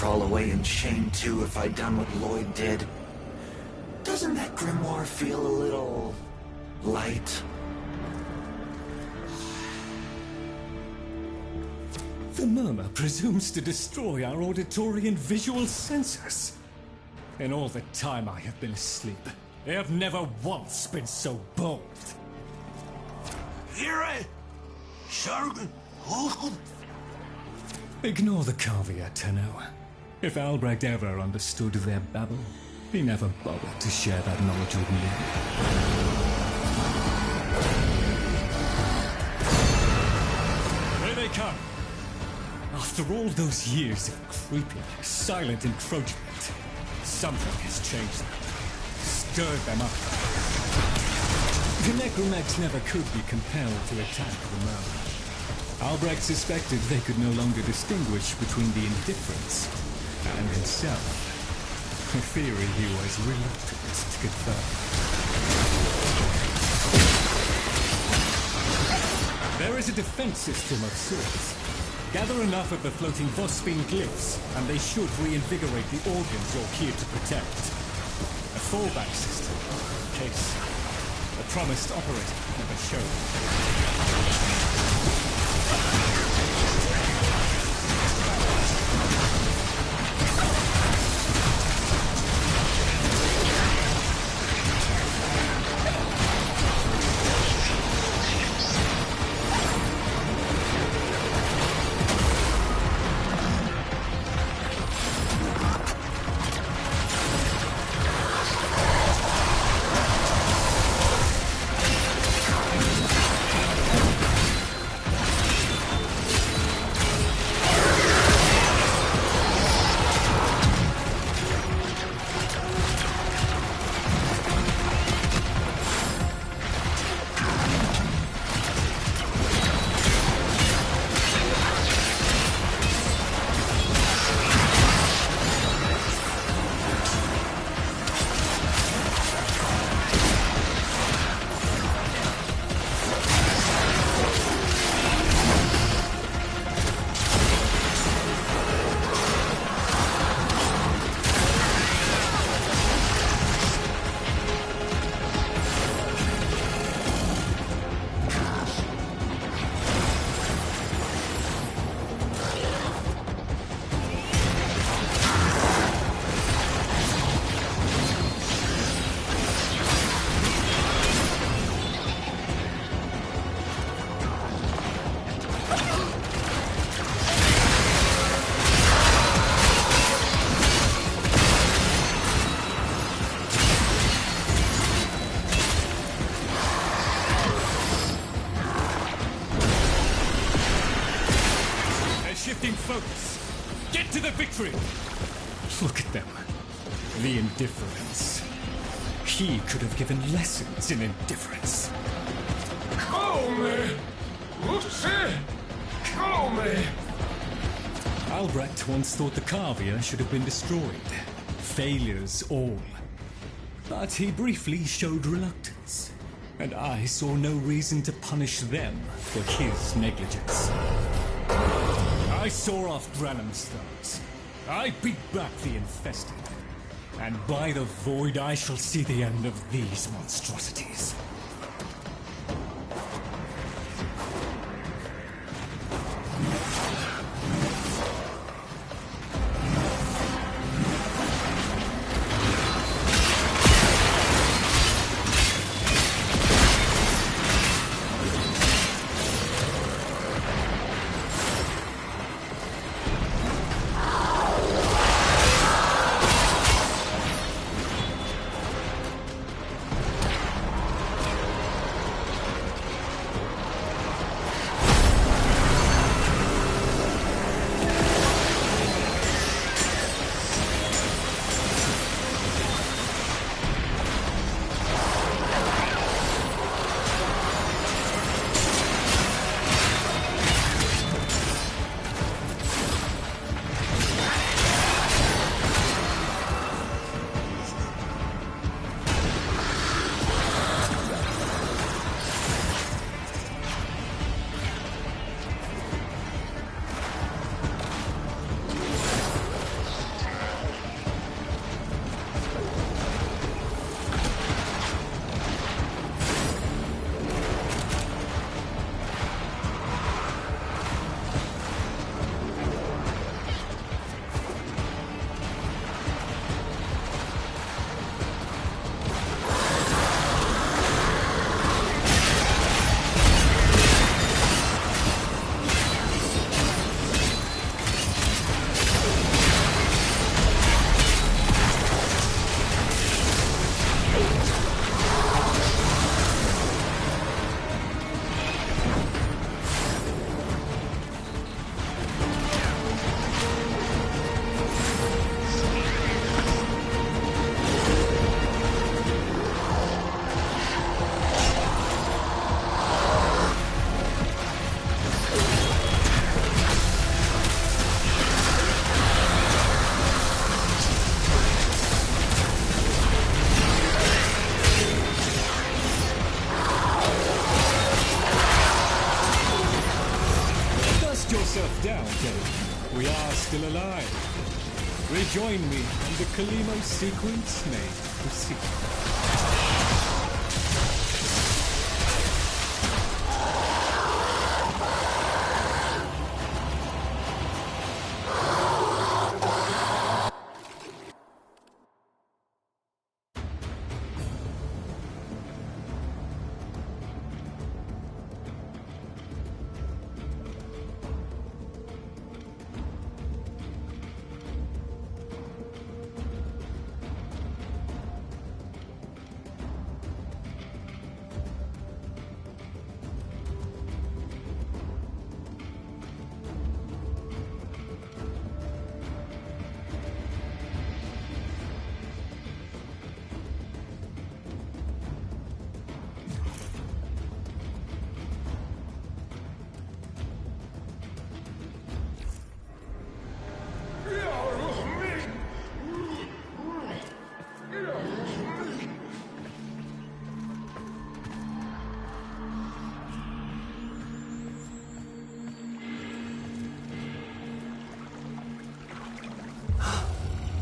crawl away in shame too if I'd done what Lloyd did. Doesn't that grimoire feel a little light? The murmur presumes to destroy our auditory and visual senses. In all the time I have been asleep, I have never once been so bold. Ignore the caveat, Tenno. If Albrecht ever understood their babble, he never bothered to share that knowledge with me. Here they come. After all those years of creepy, silent encroachment, something has changed them, stirred them up. The necromags never could be compelled to attack the murmur. Albrecht suspected they could no longer distinguish between the indifferents and himself. A theory he was reluctant to confirm. There is a defense system of sorts. Gather enough of the floating Warframe glyphs, and they should reinvigorate the organs you're here to protect. A fallback system, in case the promised operator never showed. Focus. Get to the victory! Look at them. The indifference. He could have given lessons in indifference. Come! Come! Albrecht once thought the Cavia should have been destroyed. Failures all. But he briefly showed reluctance. And I saw no reason to punish them for his negligence. I saw off Branham's thugs. I beat back the infested. And by the void I shall see the end of these monstrosities. Dust yourself down, Kelly. We are still alive. Rejoin me, and the Kalimo sequence may proceed.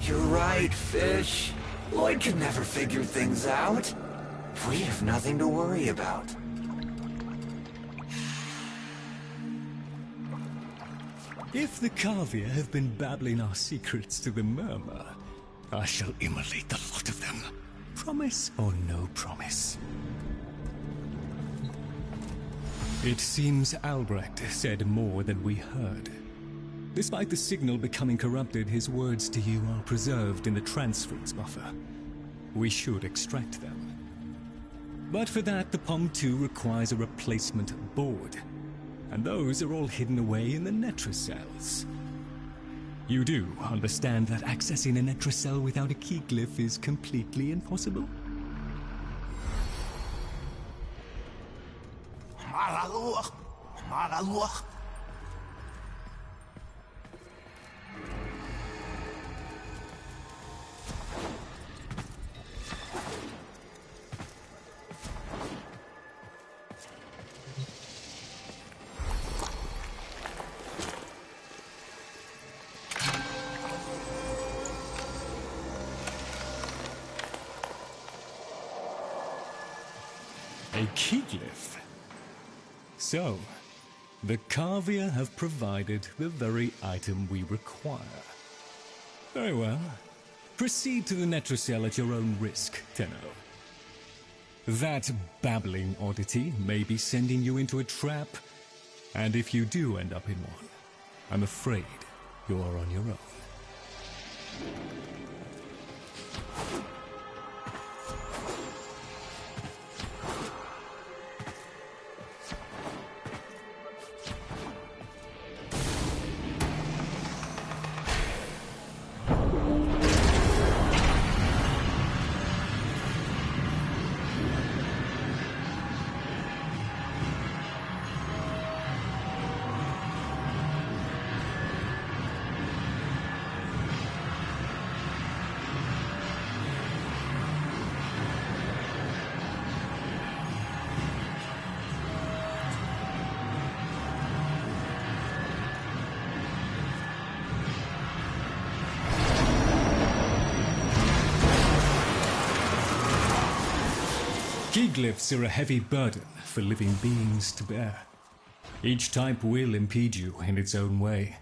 You're right, Fish. Lloyd can never figure things out. We have nothing to worry about. If the Kavia have been babbling our secrets to the Murmur, I shall immolate the lot of them. Promise or no promise? It seems Albrecht said more than we heard. Despite the signal becoming corrupted, his words to you are preserved in the transference buffer. We should extract them. But for that, the POM-2 requires a replacement board. And those are all hidden away in the Netracels. You do understand that accessing a Netracell without a key glyph is completely impossible? A key glyph? So, the Kavia have provided the very item we require. Very well. Proceed to the Netracell at your own risk, Tenno. That babbling oddity may be sending you into a trap, and if you do end up in one, I'm afraid you're on your own. Key glyphs are a heavy burden for living beings to bear. Each type will impede you in its own way.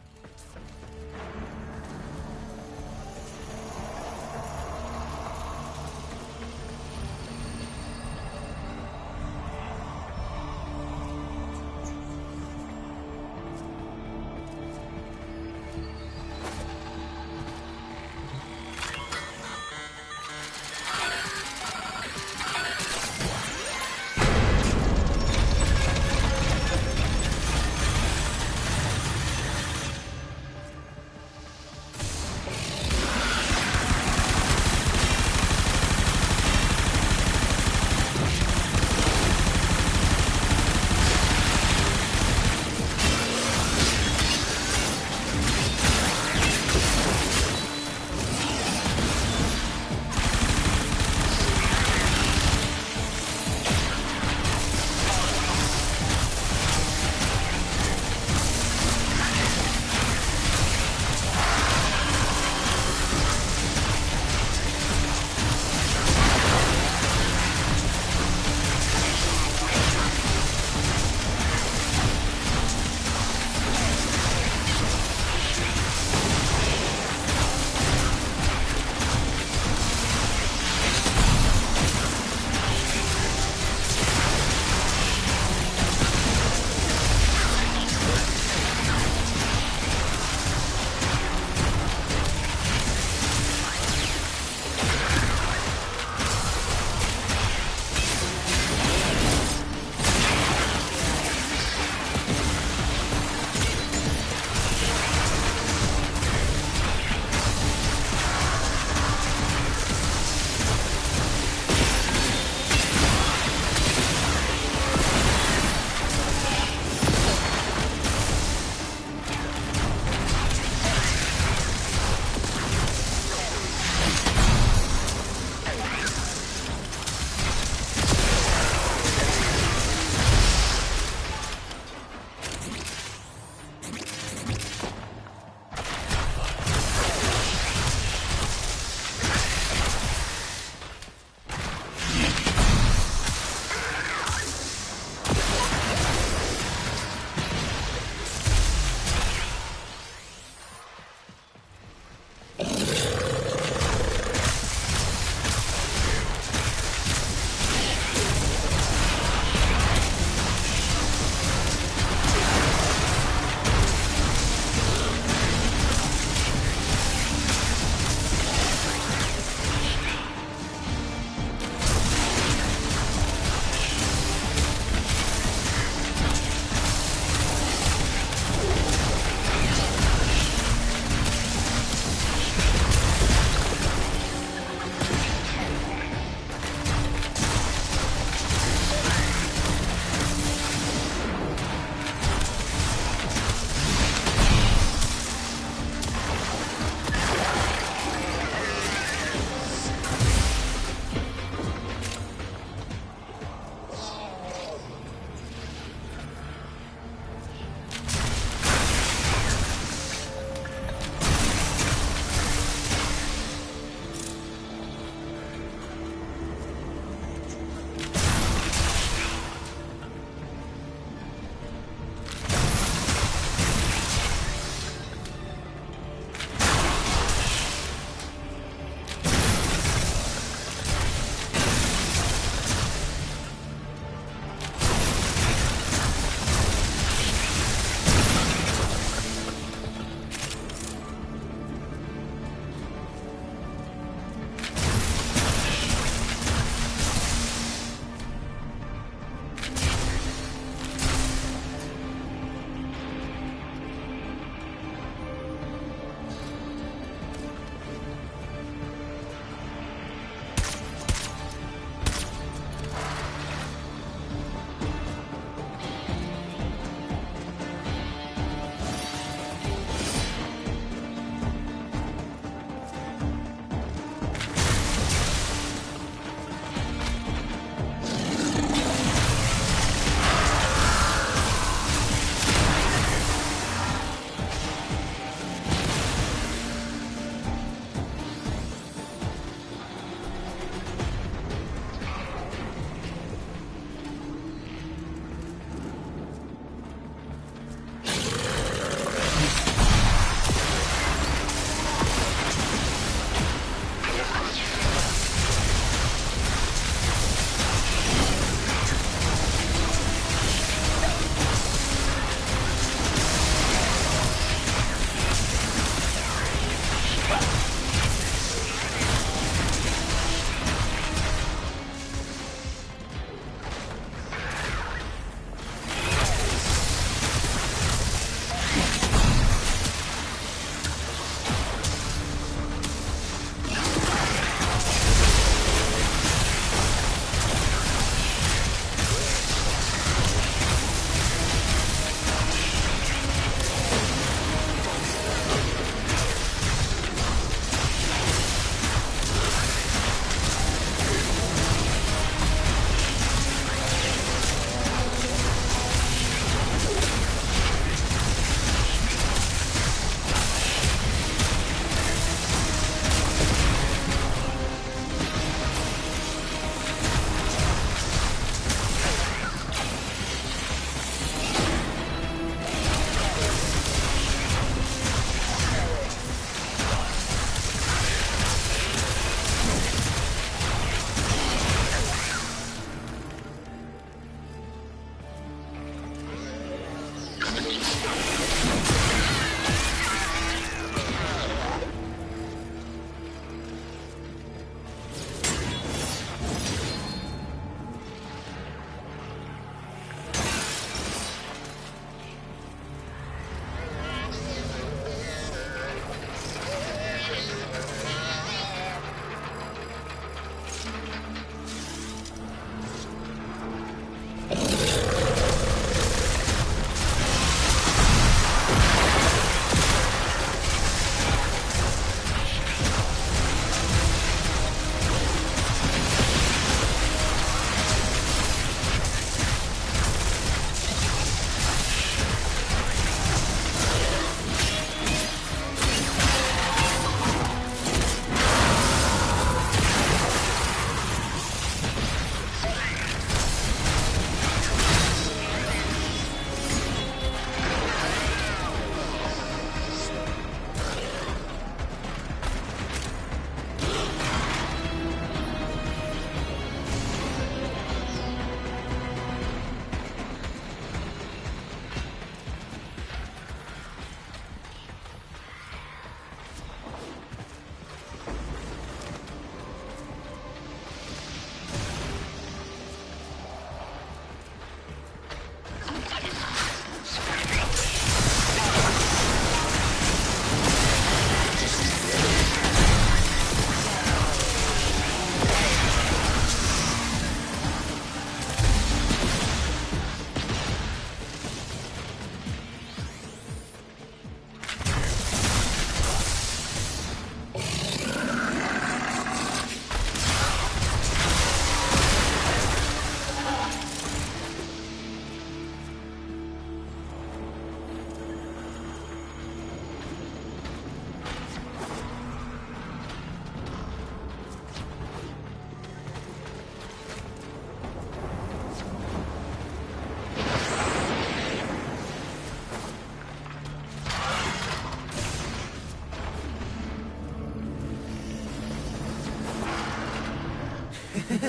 Look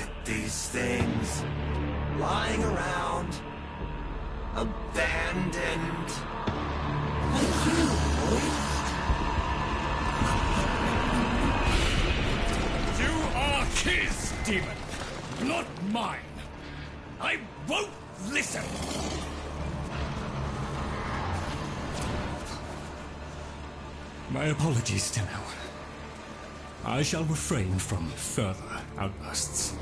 at these things lying around, abandoned. Like you, Lloyd. You are his demon, not mine. I won't listen. My apologies, Tenno. I shall refrain from further outbursts.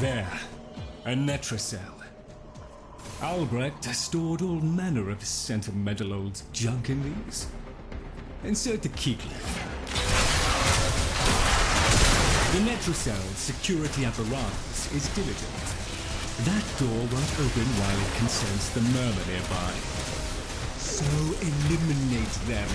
There, a Netracell. Albrecht stored all manner of sentimental old junk in these. Insert the key clip. The Netracell's security apparatus is diligent. That door won't open while it can sense the murmur nearby. So eliminate them.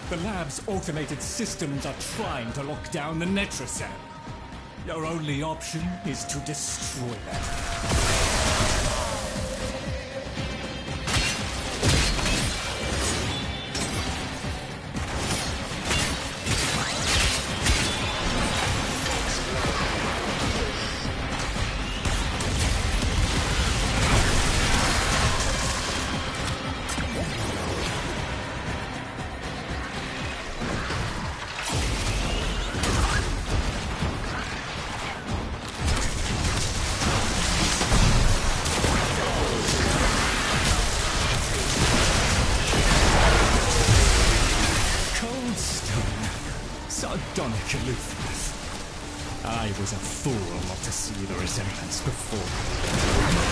The lab's automated systems are trying to lock down the Netracell. Your only option is to destroy them. Sardonic aloofness. I was a fool not to see the resemblance before.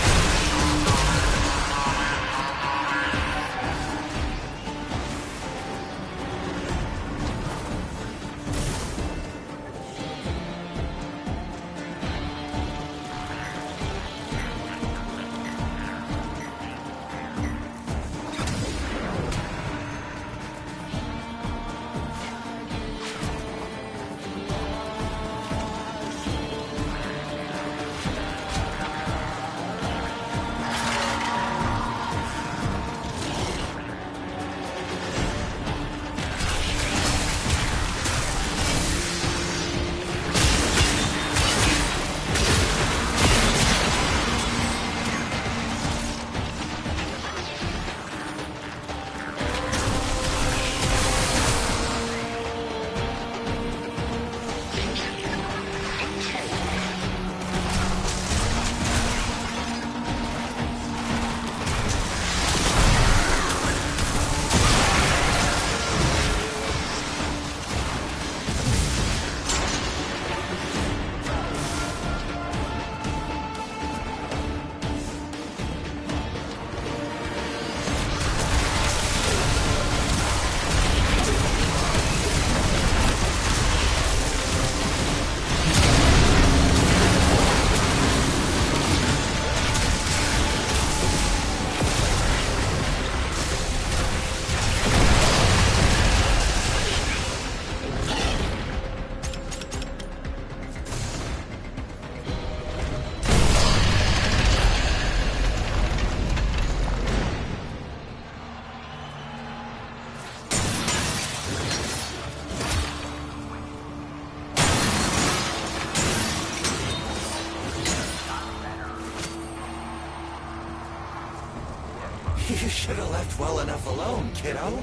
You should have left well enough alone, kiddo.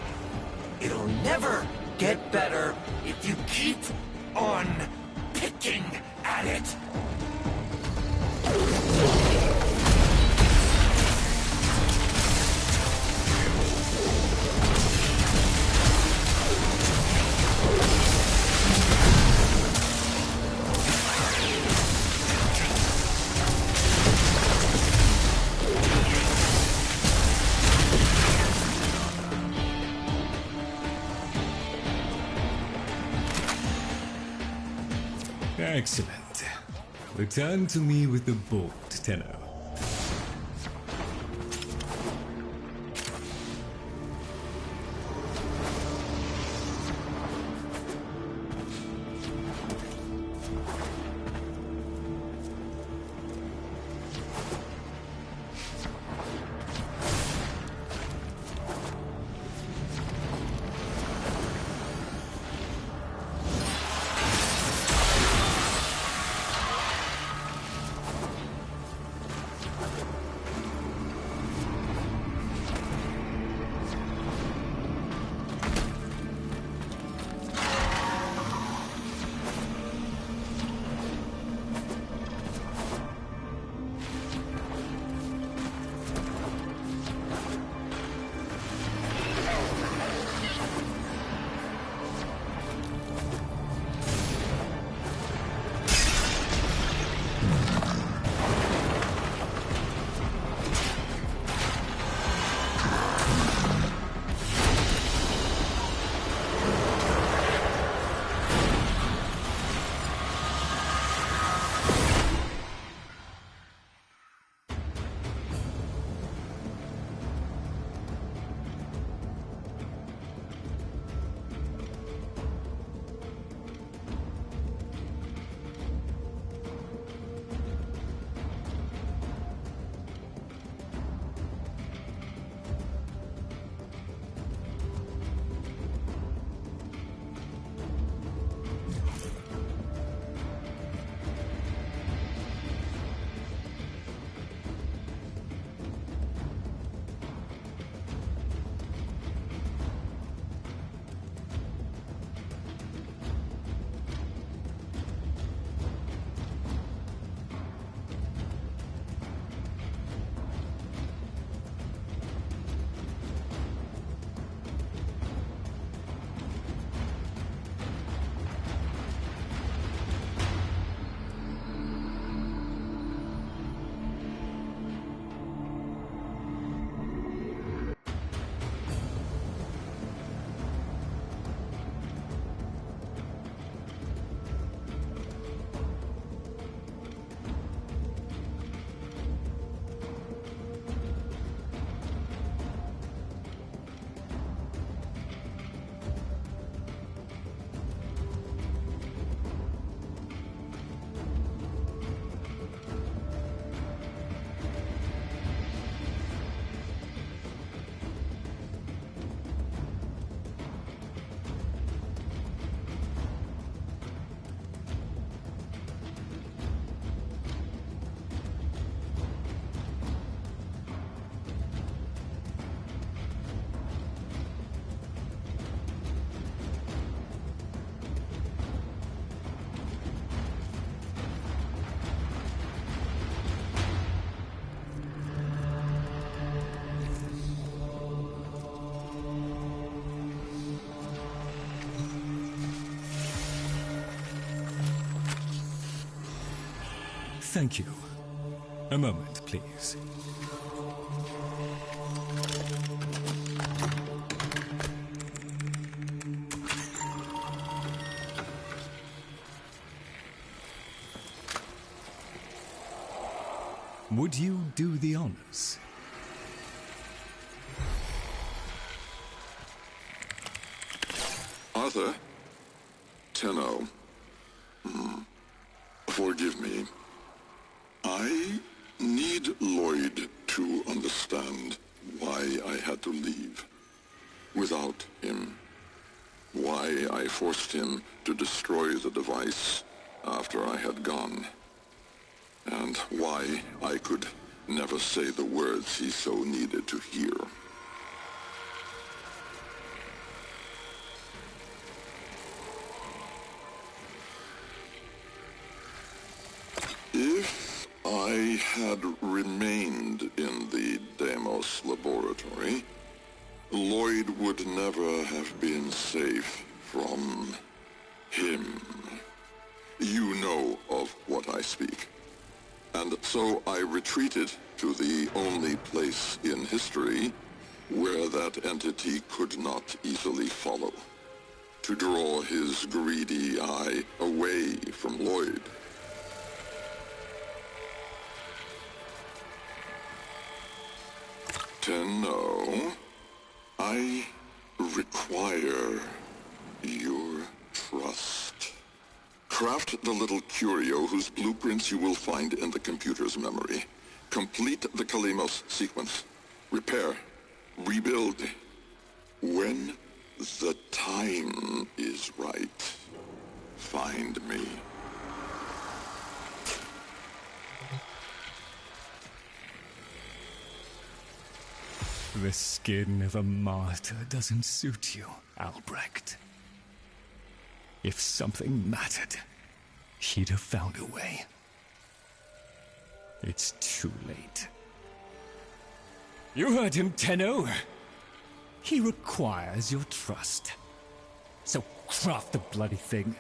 It'll never get better if you keep on picking at it. Excellent. Return to me with the bolt, Tenno. Thank you. A moment, please. Would you do the honors? Arthur? Tenno. Forgive me. I need Lloyd to understand why I had to leave. Without him. Why I forced him to destroy the device after I had gone. And why I could never say the words he so needed to hear. If I had remained in the Deimos laboratory, Lloyd would never have been safe from him. You know of what I speak. And so I retreated to the only place in history where that entity could not easily follow. to draw his greedy eye away from Lloyd. Tenno, I require your trust. Craft the little curio whose blueprints you will find in the computer's memory. Complete the Kalemos sequence. Repair. Rebuild. When the time is right, find me. The skin of a martyr doesn't suit you, Albrecht. If something mattered, he'd have found a way. It's too late. You heard him, Tenno. He requires your trust. So craft the bloody thing.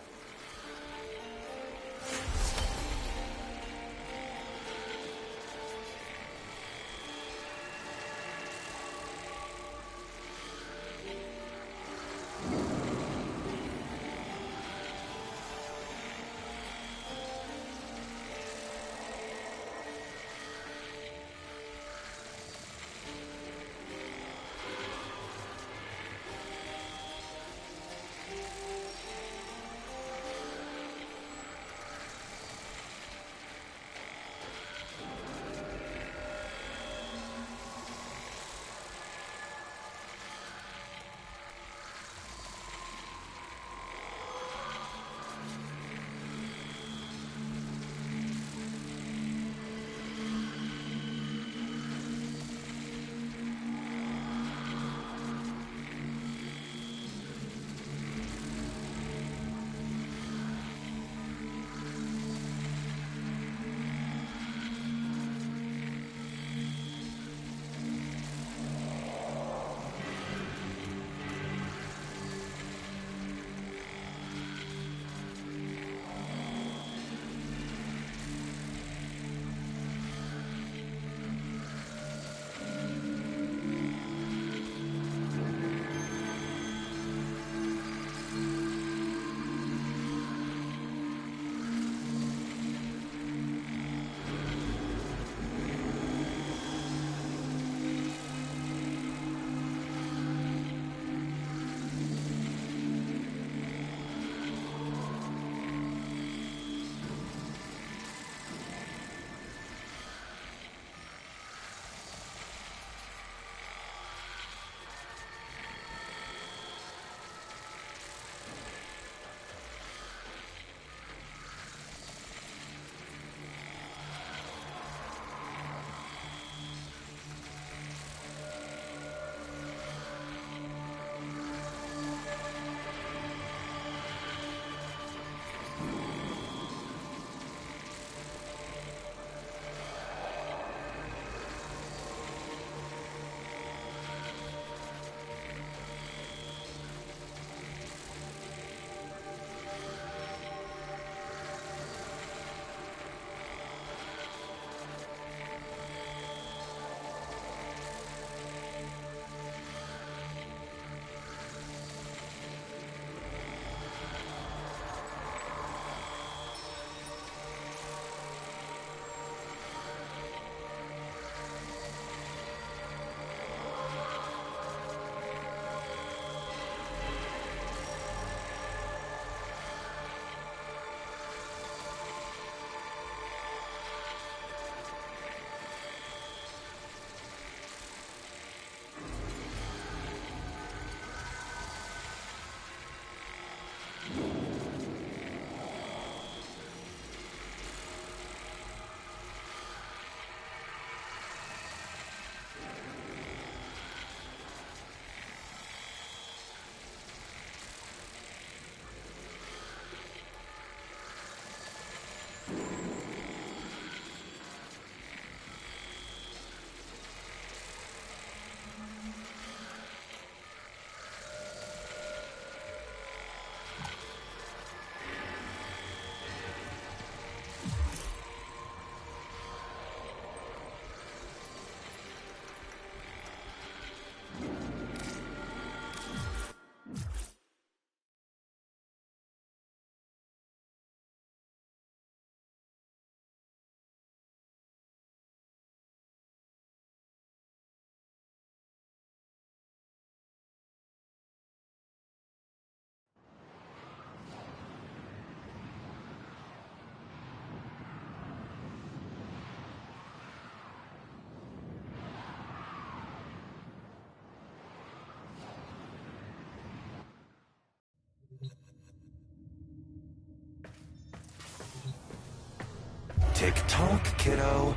Tick-tock, kiddo.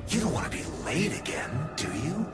You don't want to be late again, do you?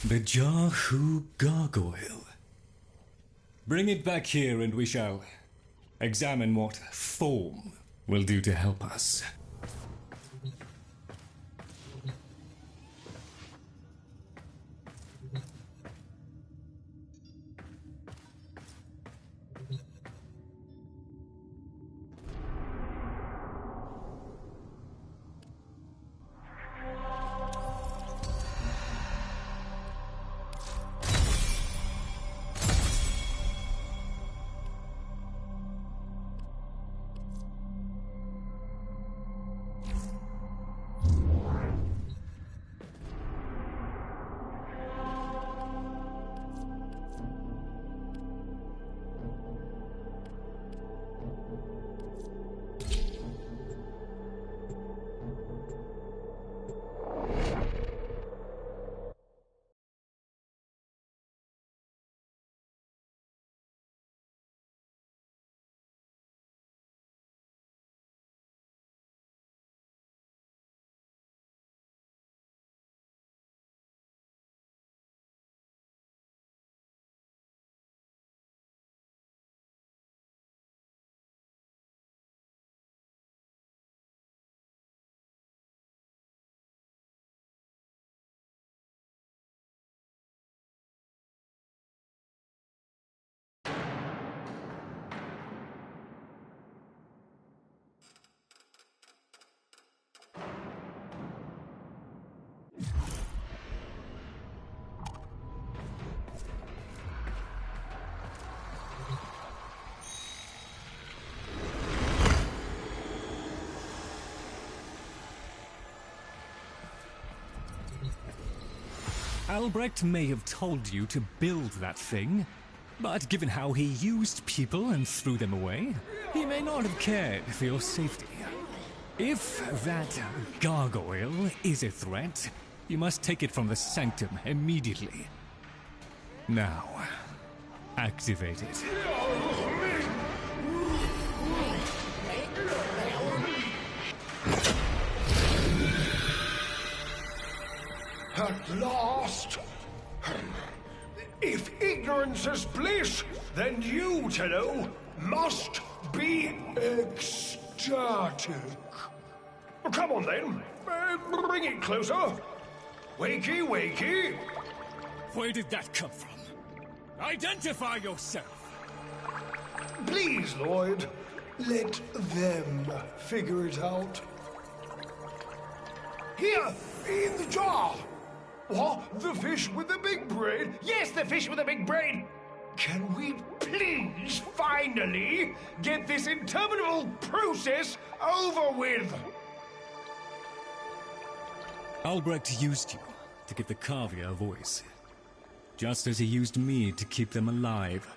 The Jahu Gargoyle. Bring it back here and we shall examine what form will do to help us. Albrecht may have told you to build that thing, but given how he used people and threw them away, he may not have cared for your safety. If that gargoyle is a threat, you must take it from the sanctum immediately. Now, activate it. At last! If ignorance is bliss, then you, Tenno, must be ecstatic. Come on then, bring it closer. Wakey, wakey. Where did that come from? Identify yourself! Please, Lloyd, let them figure it out. Here, in the jar. What? The fish with the big brain? Yes, the fish with the big brain. Can we please finally get this interminable process over with? Albrecht used you to give the Kavia a voice, just as he used me to keep them alive.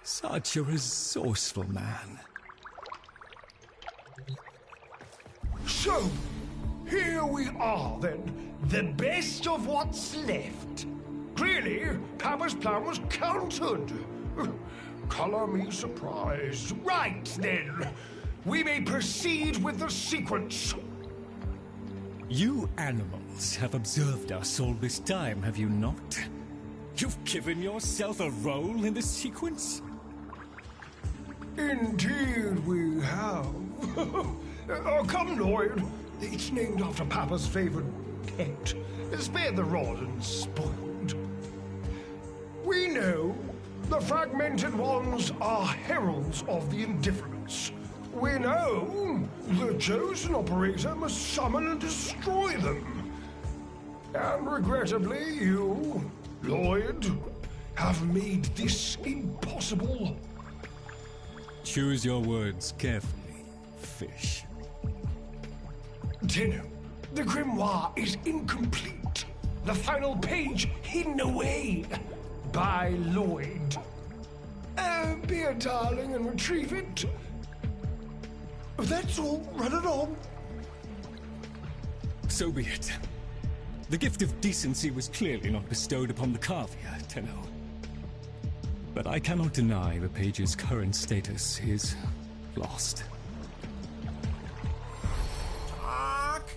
Such a resourceful man. So, here we are then, the best of what's left. Clearly, Papa's plan was countered. Color me surprised. Right then, we may proceed with the sequence. You animals have observed us all this time, have you not? You've given yourself a role in the sequence? Indeed we have. Oh, come, Lloyd. It's named after Papa's favorite pet. Spared the rod and spoiled. We know the fragmented ones are heralds of the indifference. We know the chosen operator must summon and destroy them. And regrettably, you, Lloyd, have made this impossible. Choose your words carefully, fish. Tenno, the grimoire is incomplete. The final page hidden away by Lloyd. Be a darling and retrieve it. That's all. Run it on. So be it. The gift of decency was clearly not bestowed upon the Kavia, Tenno. But I cannot deny the page's current status is lost. Talk!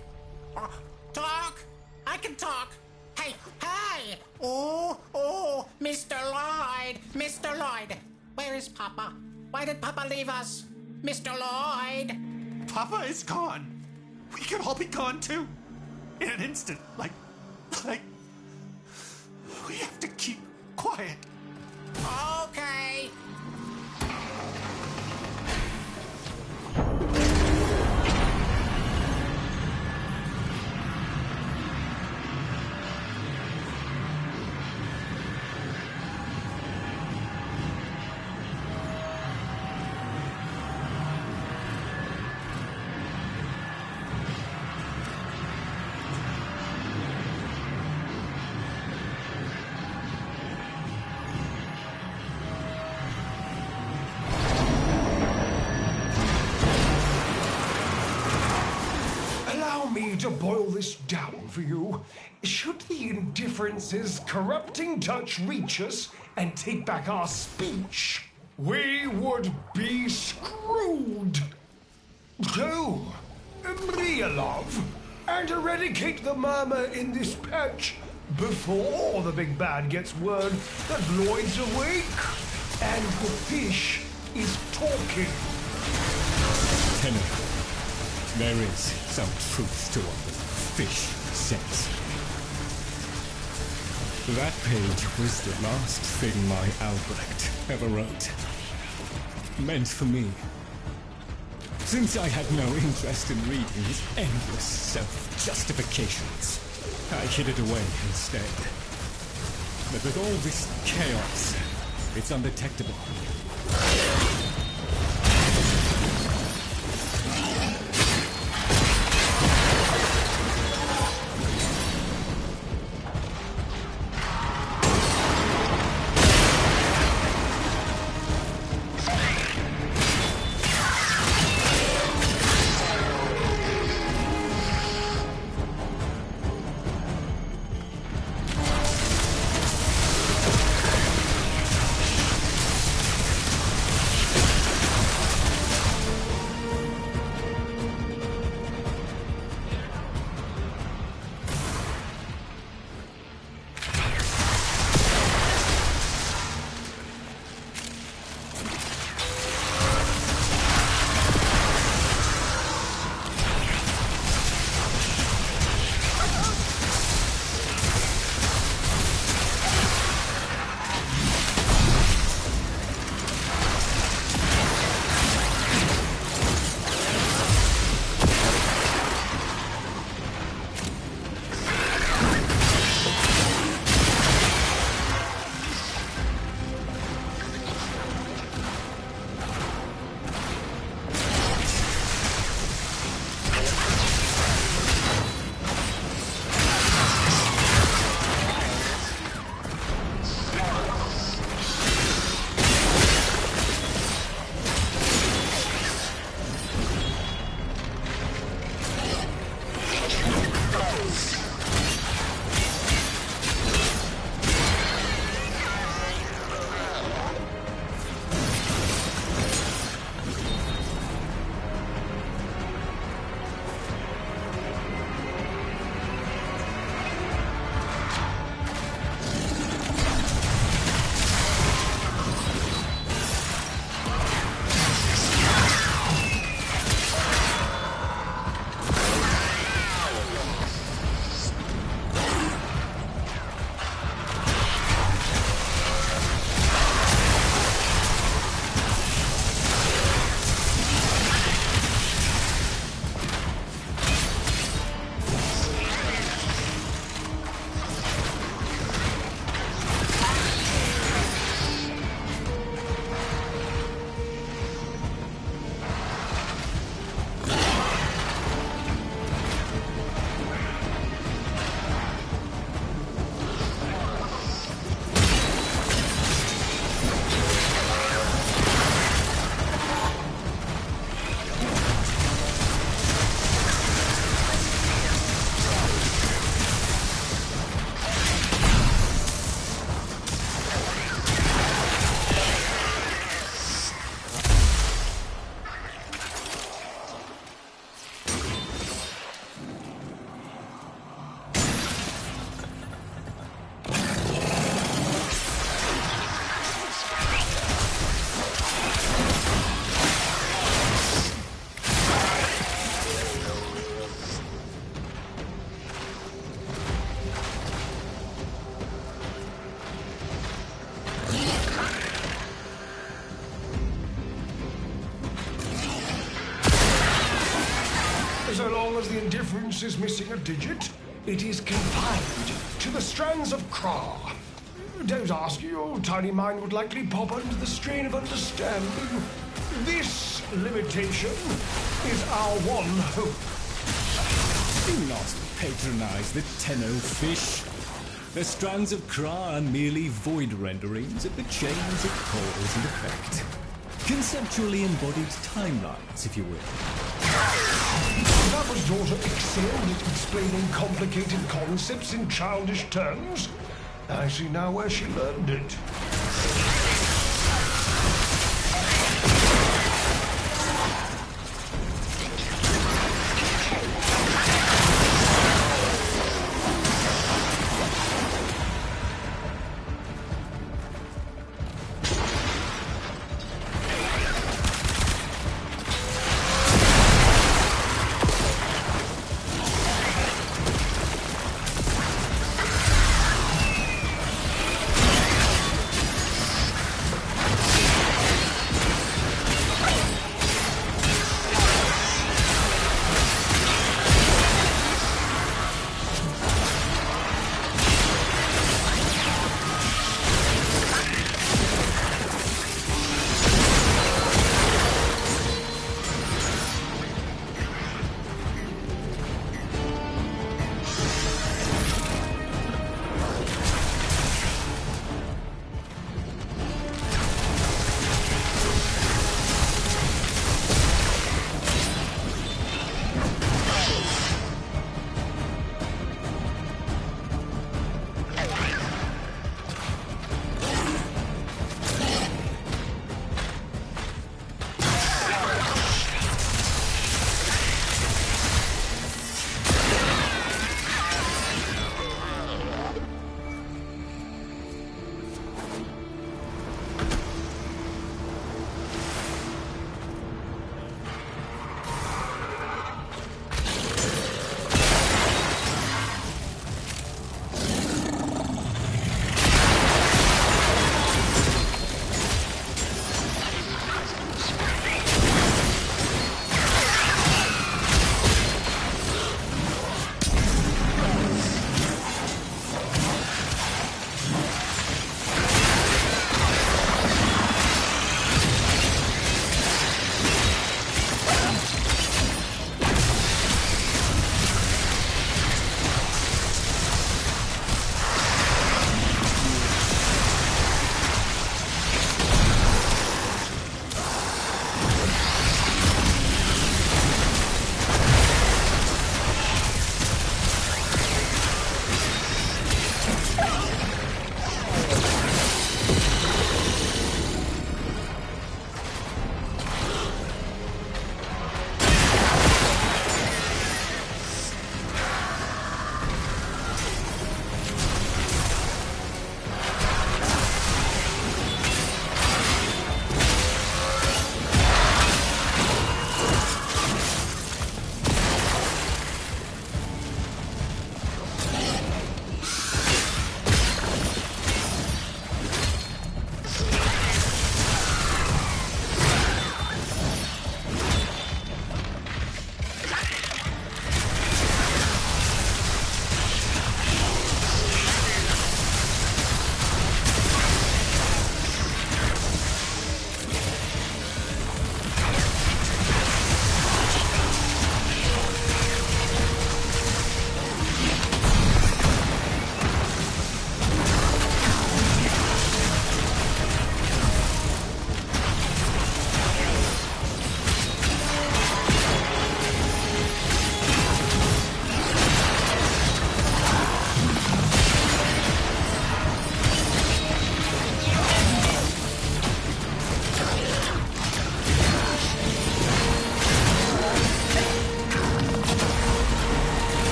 Talk! I can talk! Hey, hey! Oh, Mr. Lloyd! Mr. Lloyd! Where is Papa? Why did Papa leave us? Mr. Lloyd! Papa is gone. We could all be gone too. In an instant. Like, we have to keep quiet. Okay. To boil this down for you, should the indifference's corrupting touch reach us and take back our speech, we would be screwed. So, Mia, love, and eradicate the murmur in this patch before the big bad gets word that Lloyd's awake and the fish is talking. Tenor. There is some truth to what the fish says. That page was the last thing my Albrecht ever wrote. Meant for me. Since I had no interest in reading his endless self-justifications, I hid it away instead. But with all this chaos, it's undetectable. long as the indifference is missing a digit, it is confined to the strands of Kra. Don't ask, your tiny mind would likely pop under the strain of understanding. This limitation is our one hope. Do not patronize the Tenno fish. The strands of Kra are merely void renderings of the chains of cause and effect. Conceptually embodied timelines, if you will. Papa's daughter excelled at explaining complicated concepts in childish terms. I see now where she learned it.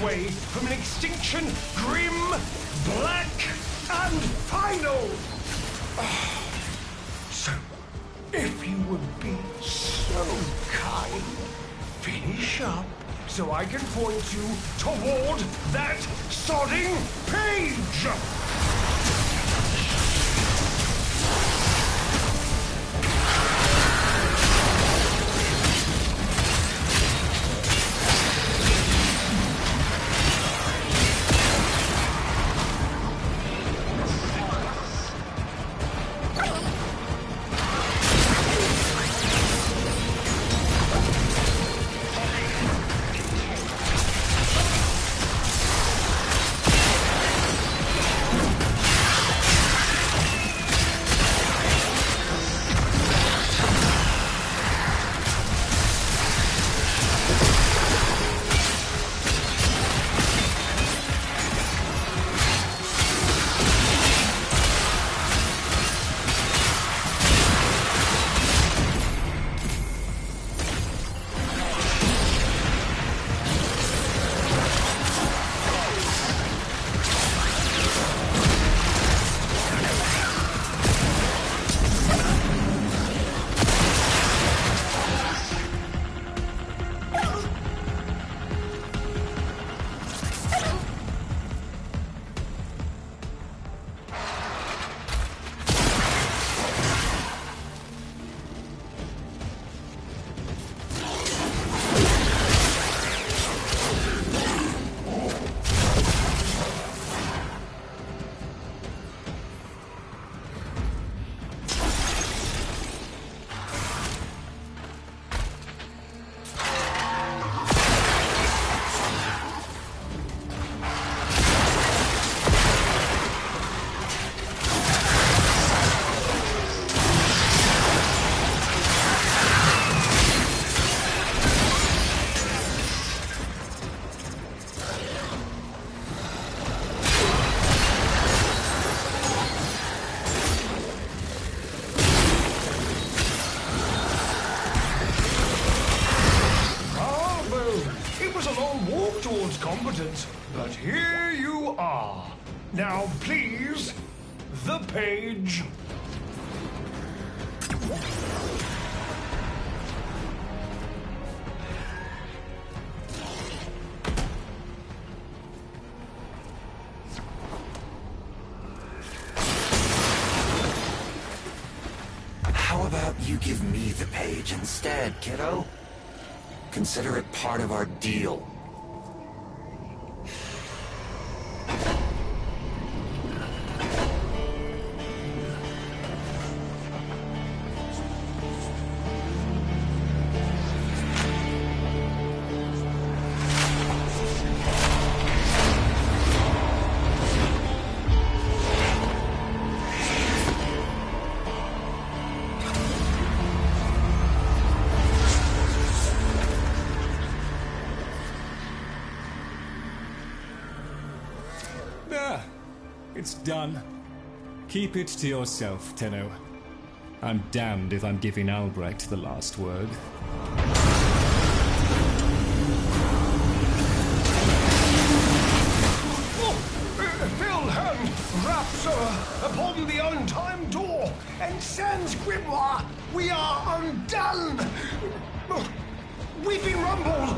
way from an extinction grim, black, and final. So, if you would be so kind, finish up so I can point you toward that sodding page! Competence, but here you are. Now, please, the page. How about you give me the page instead, kiddo? Consider it part of our deal. There. It's done. Keep it to yourself, Tenno. I'm damned if I'm giving Albrecht the last word. Filled hand raps upon the untimed door, and sans grimoire, we are undone! We've been rumbled!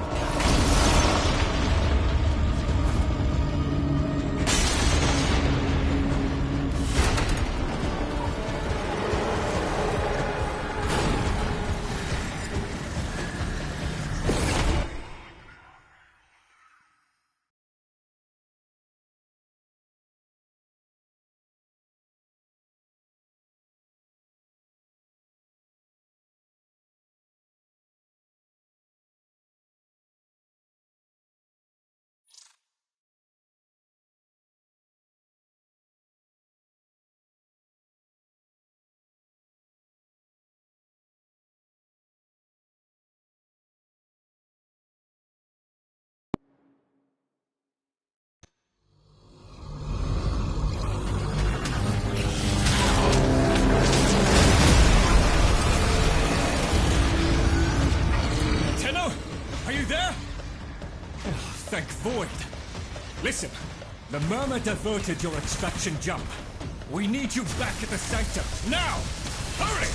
Listen, the Murmur diverted your extraction jump. We need you back at the Sanctum, now! Hurry!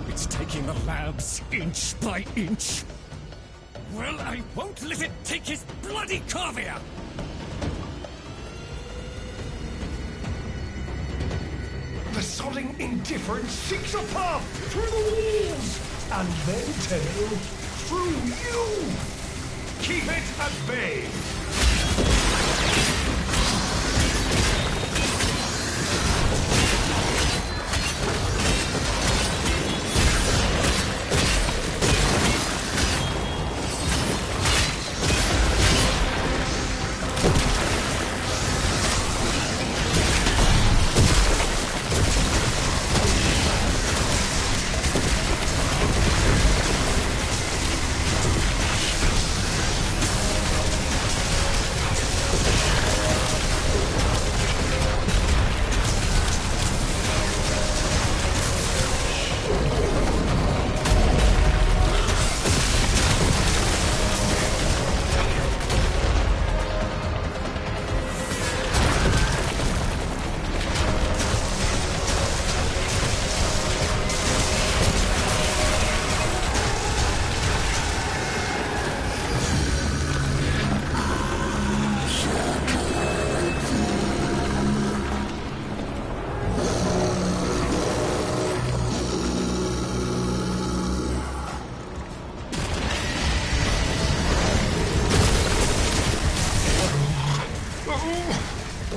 It's taking the labs inch by inch. Well, I won't let it take his bloody corvia! The sodding indifference seeks a path through the walls, and then tail through you! Keep it at bay!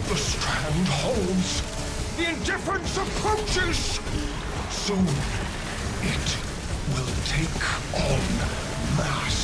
The strand holds. The indifference approaches. Soon, it will take on mass.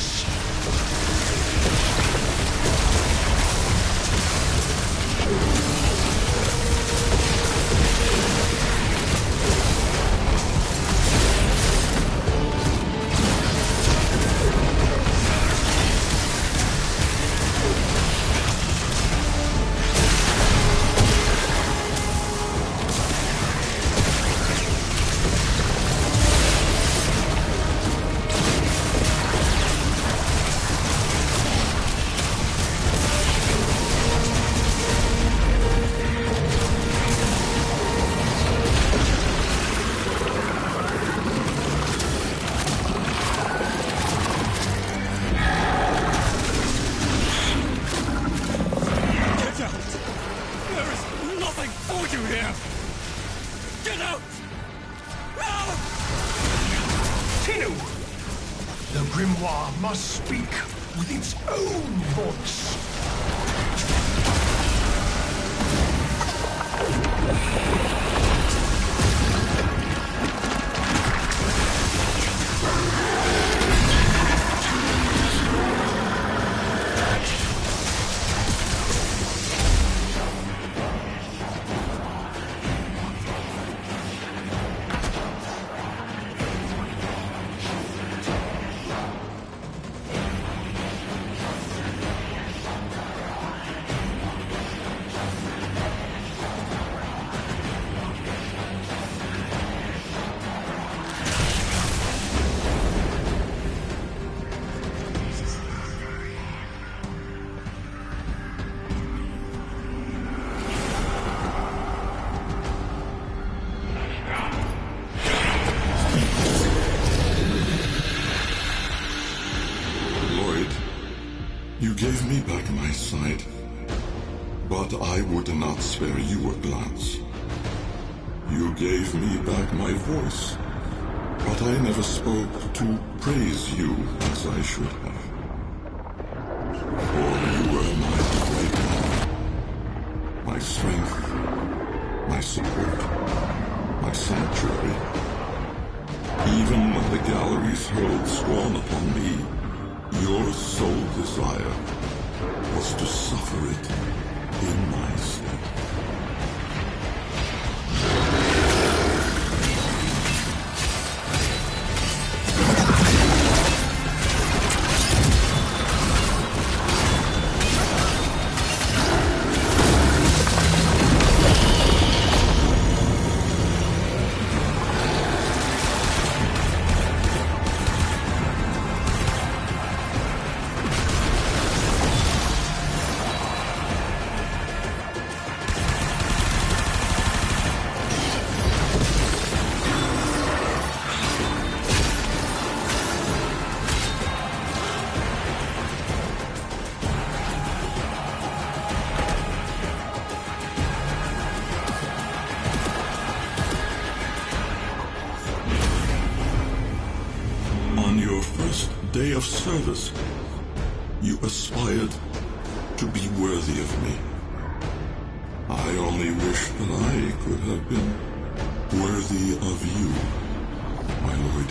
The grimoire must speak with its own voice. You gave me back my sight, but I would not spare you a glance. You gave me back my voice, but I never spoke to praise you as I should have. For you were my awakening, my strength, my support, my sanctuary. Even when the galleries hurled scorn upon me, your sole desire was to suffer it in my stead. Day of service, you aspired to be worthy of me. I only wish that I could have been worthy of you, my lord.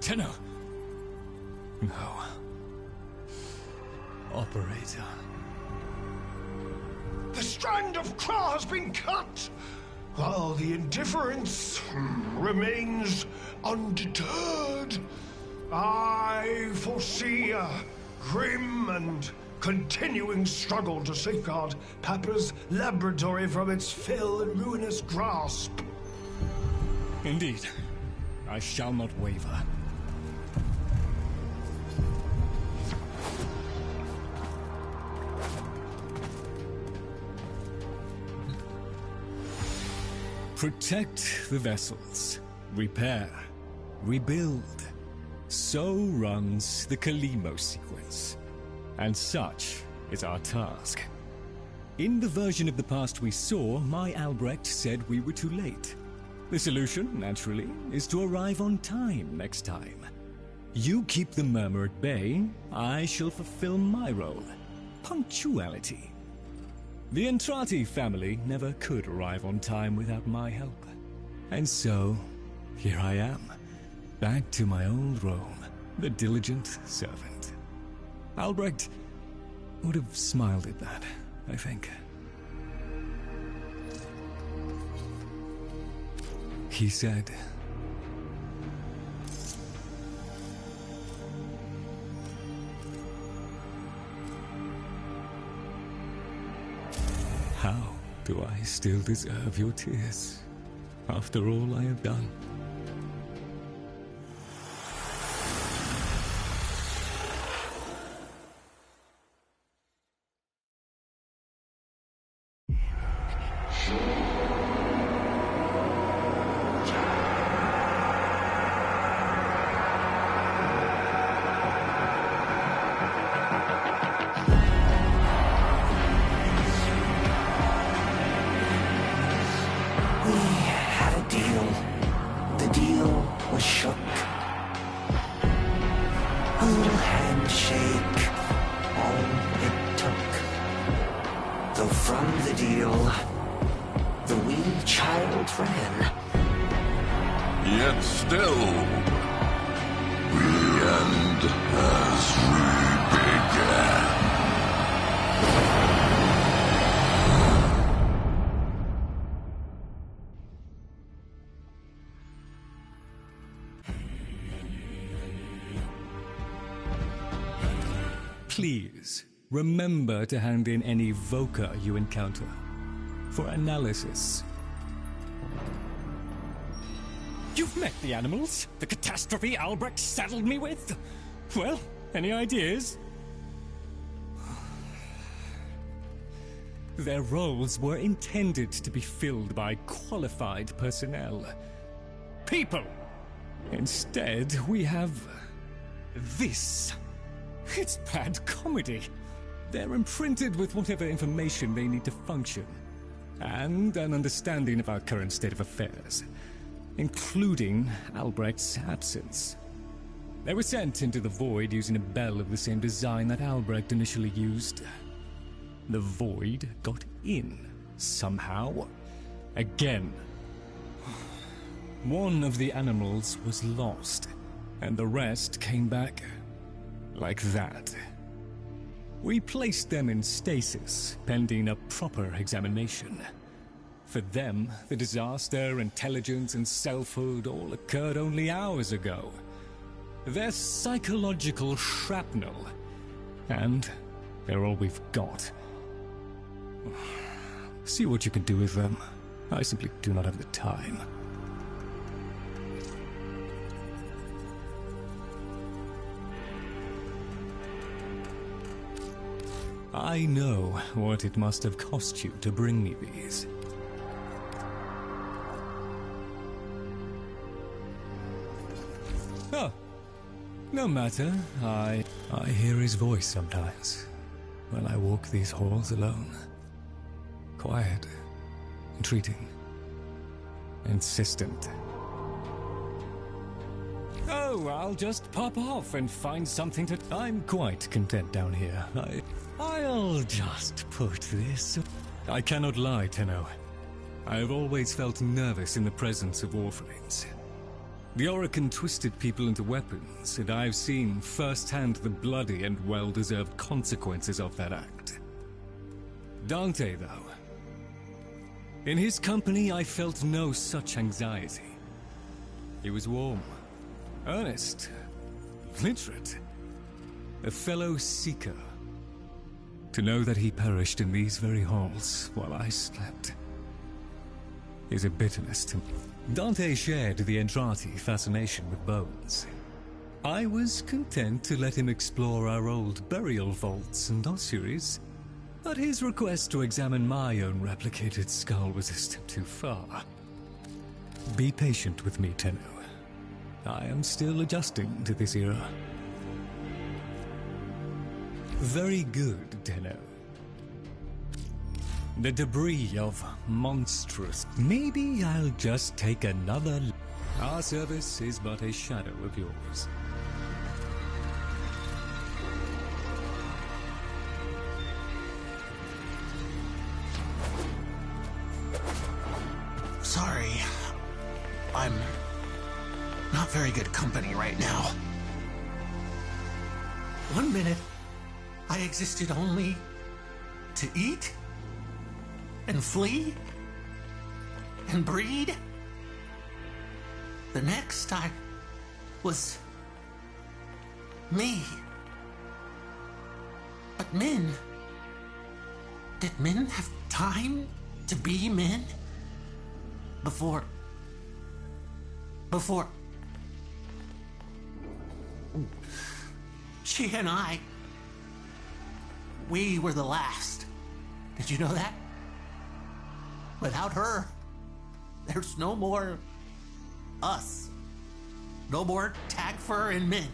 Tenno. No. Operator. The strand of claw has been cut, while the indifference remains undeterred. I foresee a grim and continuing struggle to safeguard Papa's laboratory from its fell and ruinous grasp. Indeed. I shall not waver. Protect the vessels. Repair. Rebuild. So runs the Kalimo sequence. And such is our task. In the version of the past we saw, my Albrecht said we were too late. The solution, naturally, is to arrive on time next time. You keep the murmur at bay, I shall fulfill my role. Punctuality. The Entrati family never could arrive on time without my help. And so, here I am, back to my old Rome, the diligent servant. Albrecht would have smiled at that, I think. He said, "How do I still deserve your tears, after all I have done?" Yet still, we end as we began. Please, remember to hand in any Voca you encounter for analysis. You've met the animals? The catastrophe Albrecht saddled me with? Well, any ideas? Their roles were intended to be filled by qualified personnel. People! Instead, we have this. It's bad comedy. They're imprinted with whatever information they need to function, and an understanding of our current state of affairs, including Albrecht's absence. They were sent into the void using a bell of the same design that Albrecht initially used. The void got in, somehow. Again. One of the animals was lost, and the rest came back like that. We placed them in stasis, pending a proper examination. For them, the disaster, intelligence, and selfhood all occurred only hours ago. They're psychological shrapnel, and they're all we've got. See what you can do with them. I simply do not have the time. I know what it must have cost you to bring me these. Oh, no matter. I hear his voice sometimes when I walk these halls alone. Quiet, entreating, insistent. Oh, I'll just pop off and find something to... I'm quite content down here. I'll just put this... I cannot lie, Tenno. I have always felt nervous in the presence of Warframes. The Orokin twisted people into weapons, and I've seen firsthand the bloody and well-deserved consequences of that act. Dante, though. In his company, I felt no such anxiety. He was warm, earnest, literate, a fellow seeker. To know that he perished in these very halls while I slept is a bitterness to me. Dante shared the Entrati fascination with bones. I was content to let him explore our old burial vaults and ossuaries, but his request to examine my own replicated skull was a step too far. Be patient with me, Tenno. I am still adjusting to this era. Very good, Tenno. The debris of monstrous. Maybe I'll just take another. Our service is but a shadow of yours. Sorry. I'm not very good company right now. One minute, I existed only to eat and flee and breed. The next, I was me. But men, did men have time to be men? Before she and I, we were the last. Did you know that? Without her, there's no more us. No more Tagfer and Min.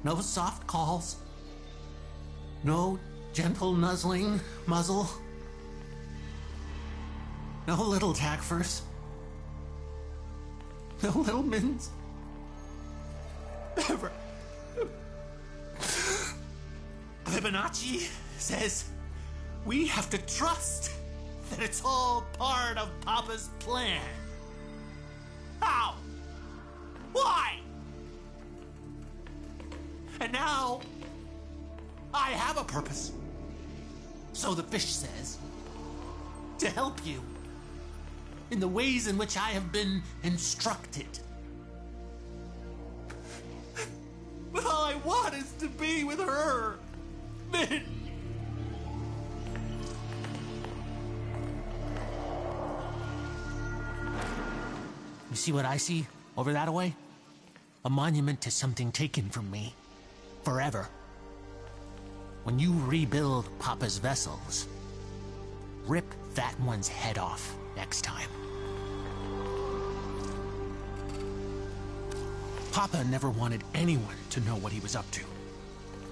No soft calls. No gentle nuzzling muzzle. No little Tagfers. No little Mins. Never. Fibonacci says we have to trust that it's all part of Papa's plan. How? Why? And now I have a purpose. So the fish says. To help you in the ways in which I have been instructed. But all I want is to be with her. Min. You see what I see over that way? A monument to something taken from me. Forever. When you rebuild Papa's vessels, rip that one's head off next time. Papa never wanted anyone to know what he was up to.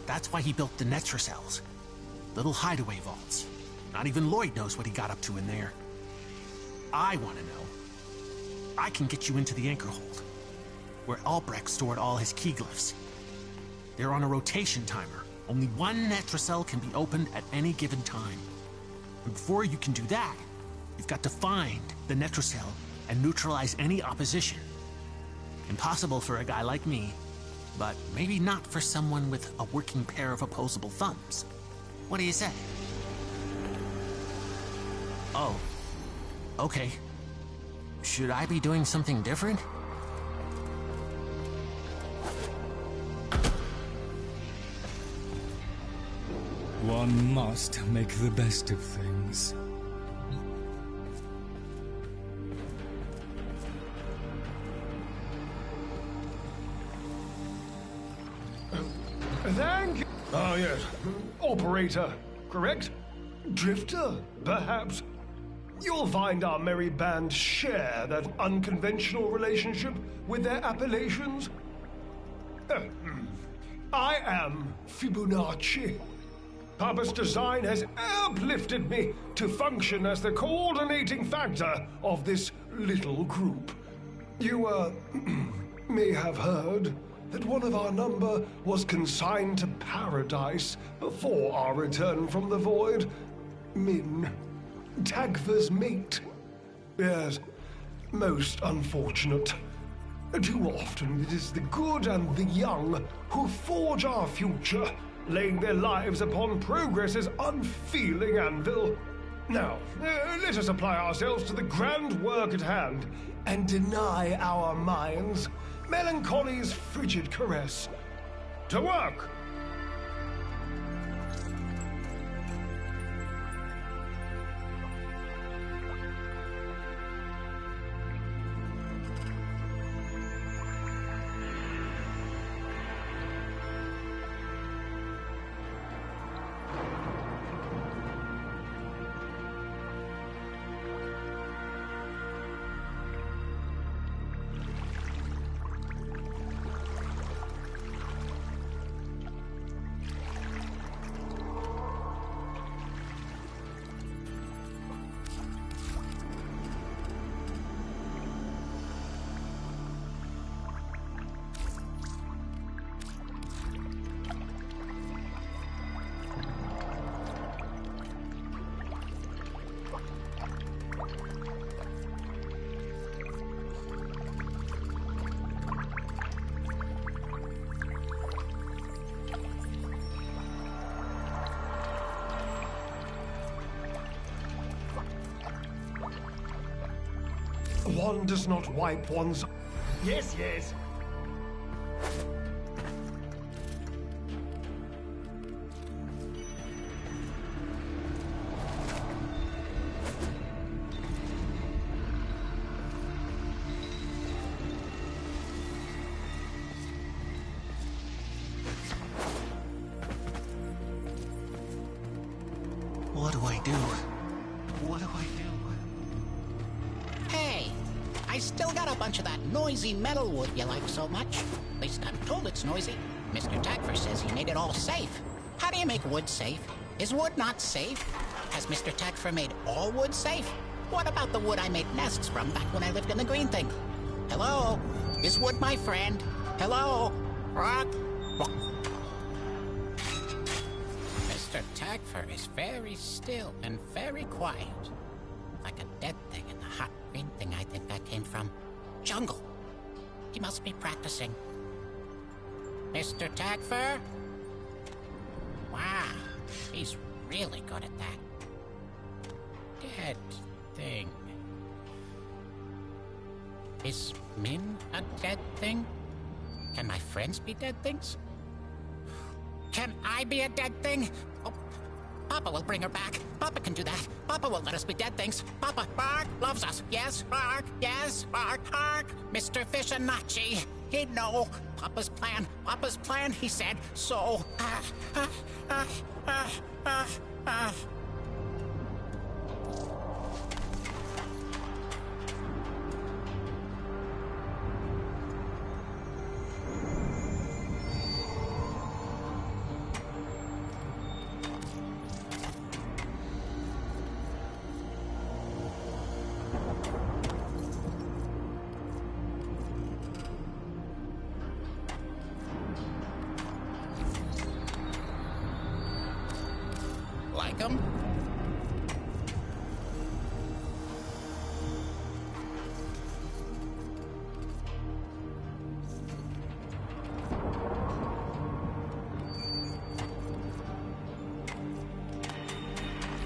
That's why he built the Netracells. Little hideaway vaults. Not even Lloyd knows what he got up to in there. I want to know. I can get you into the anchor hold, where Albrecht stored all his key glyphs. They're on a rotation timer. Only one Netracell can be opened at any given time. And before you can do that, you've got to find the Netracell and neutralize any opposition. Impossible for a guy like me, but maybe not for someone with a working pair of opposable thumbs. What do you say? Oh, okay. Should I be doing something different? One must make the best of things. Thank you. Ah, yes. Operator, correct? Drifter, perhaps? You'll find our merry band share that unconventional relationship with their appellations. I am Fibonacci. Papa's design has uplifted me to function as the coordinating factor of this little group. You, may have heard that one of our number was consigned to paradise before our return from the void. Min, Tagfer's mate. Yes, most unfortunate. Too often it is the good and the young who forge our future, laying their lives upon progress's unfeeling anvil. Now, let us apply ourselves to the grand work at hand, and deny our minds melancholy's frigid caress. To work! One does not wipe one's... Yes, yes. What do I do? What do I do? Hey, I still got a bunch of that noisy metal wood you like so much. At least I'm told it's noisy. Mr. Tagfer says he made it all safe. How do you make wood safe? Is wood not safe? Has Mr. Tagfer made all wood safe? What about the wood I made nests from back when I lived in the green thing? Hello? Is wood my friend? Hello? Rock? Mr. Tagfer is very still and very quiet. Like a dead thing in the hot green thing I think that came from. Jungle. He must be practicing. Mr. Tagfer? Wow, he's really good at that. Dead thing. Is Min a dead thing? Can my friends be dead things? Can I be a dead thing? Oh, Papa will bring her back. Papa can do that. Papa will let us be dead things. Papa, Bark, loves us. Yes, Bark. Yes, Bark, Bark. Mr. Fishanachi. He'd know. Papa's plan, he said. So, like him?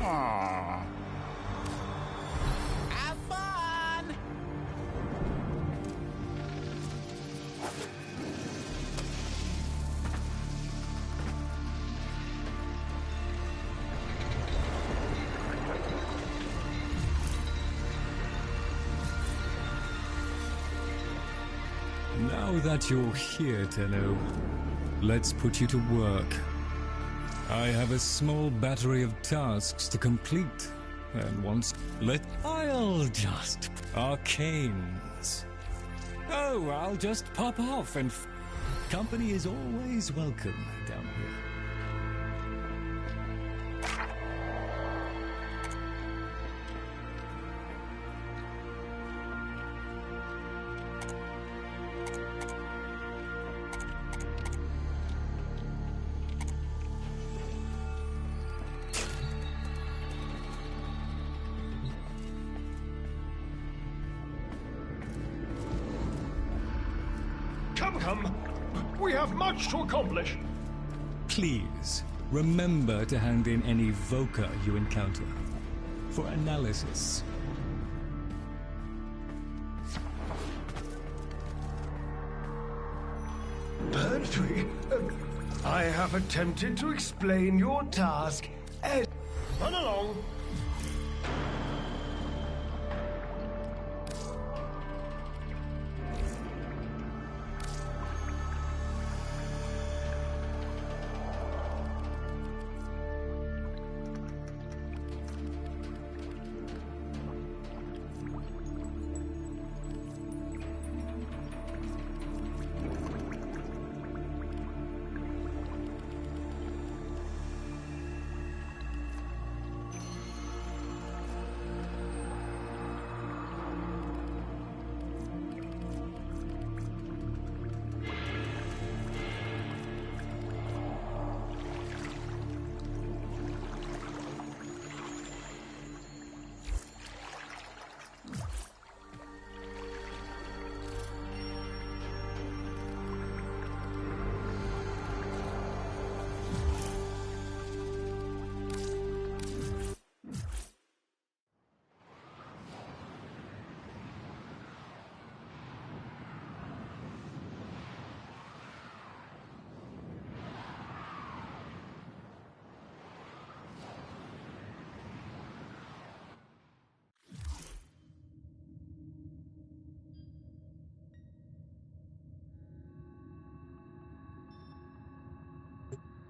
Aww. Have fun! Now that you're here, Tenno, let's put you to work. I have a small battery of tasks to complete, and I'll just... Arcanes. Oh, I'll just pop off, and company is always welcome down here. welcome. We have much to accomplish. Please, remember to hand in any Voca you encounter for analysis. Pertwee, I have attempted to explain your task as... Run along.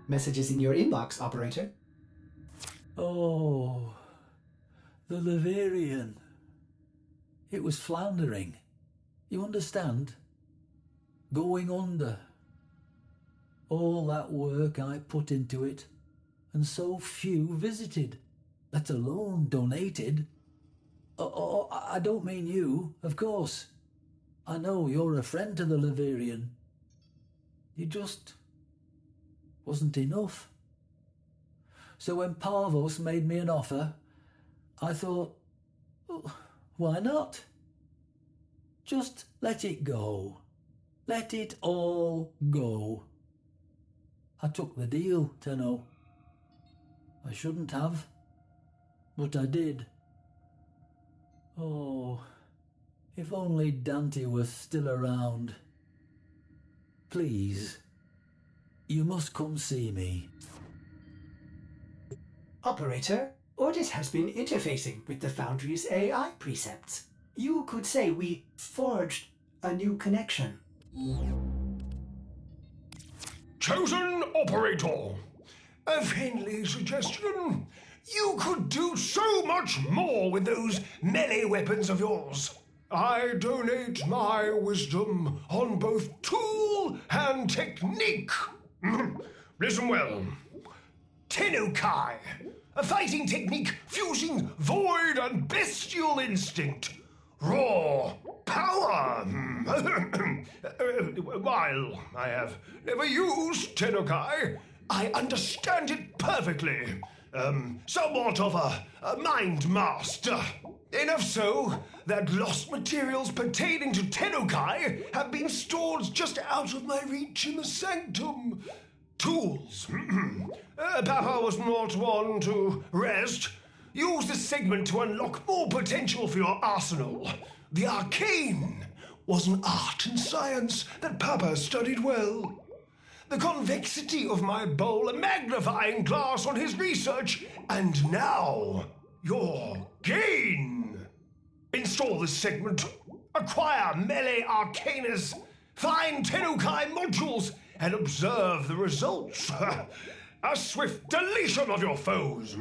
Messages in your inbox, operator. Oh, the Leverian. It was floundering. You understand? Going under. All that work I put into it, and so few visited, let alone donated. Oh, I don't mean you, of course. I know you're a friend to the Leverian. You just wasn't enough. So when Parvos made me an offer, I thought, oh, why not? Just let it go. Let it all go. I took the deal, Tenno. I shouldn't have, but I did. Oh, if only Dante was still around. Please, you must come see me. Operator, Ordis has been interfacing with the Foundry's AI precepts. You could say we forged a new connection. Chosen operator, a friendly suggestion. You could do so much more with those melee weapons of yours. I donate my wisdom on both tool and technique. Listen well. Tennokai, a fighting technique fusing void and bestial instinct. Raw power. While I have never used Tennokai, I understand it perfectly. Somewhat of a mind master. Enough so that lost materials pertaining to Tennokai have been stored just out of my reach in the sanctum. Tools. Papa was not one to rest. Use this segment to unlock more potential for your arsenal. The arcane was an art and science that Papa studied well. The convexity of my bowl a magnifying glass on his research, and now your gain. Install this segment, acquire melee arcanas, find Tennokai modules, and observe the results. A swift deletion of your foes.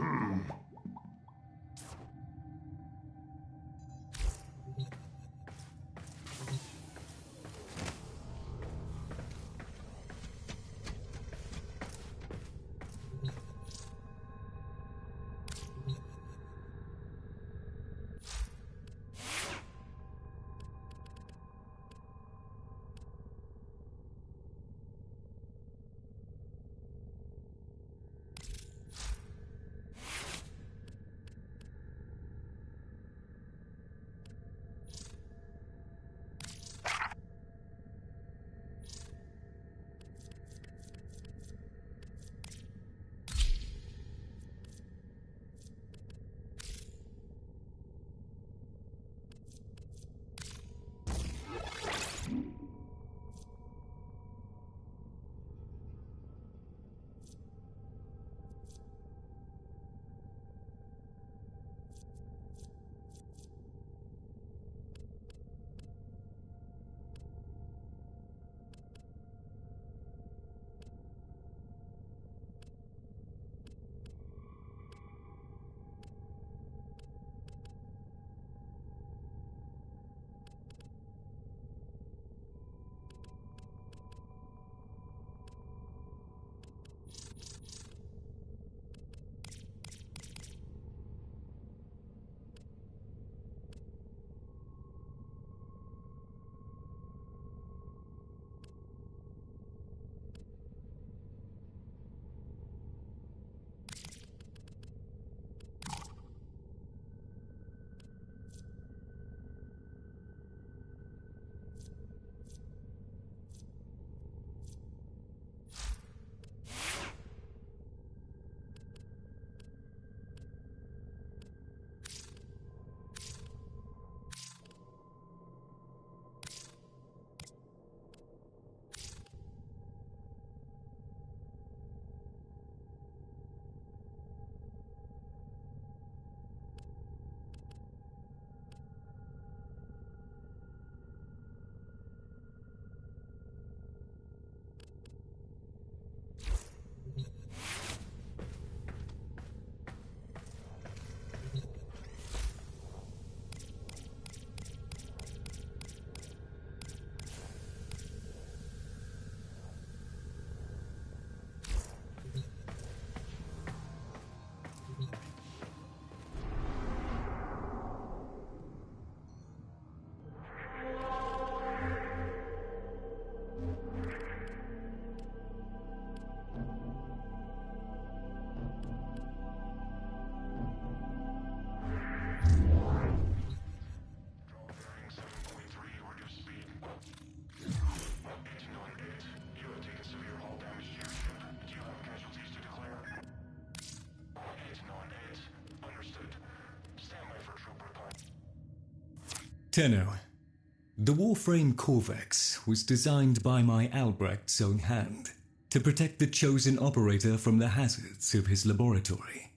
Tenno, the Warframe Corvex was designed by my Albrecht's own hand to protect the chosen operator from the hazards of his laboratory.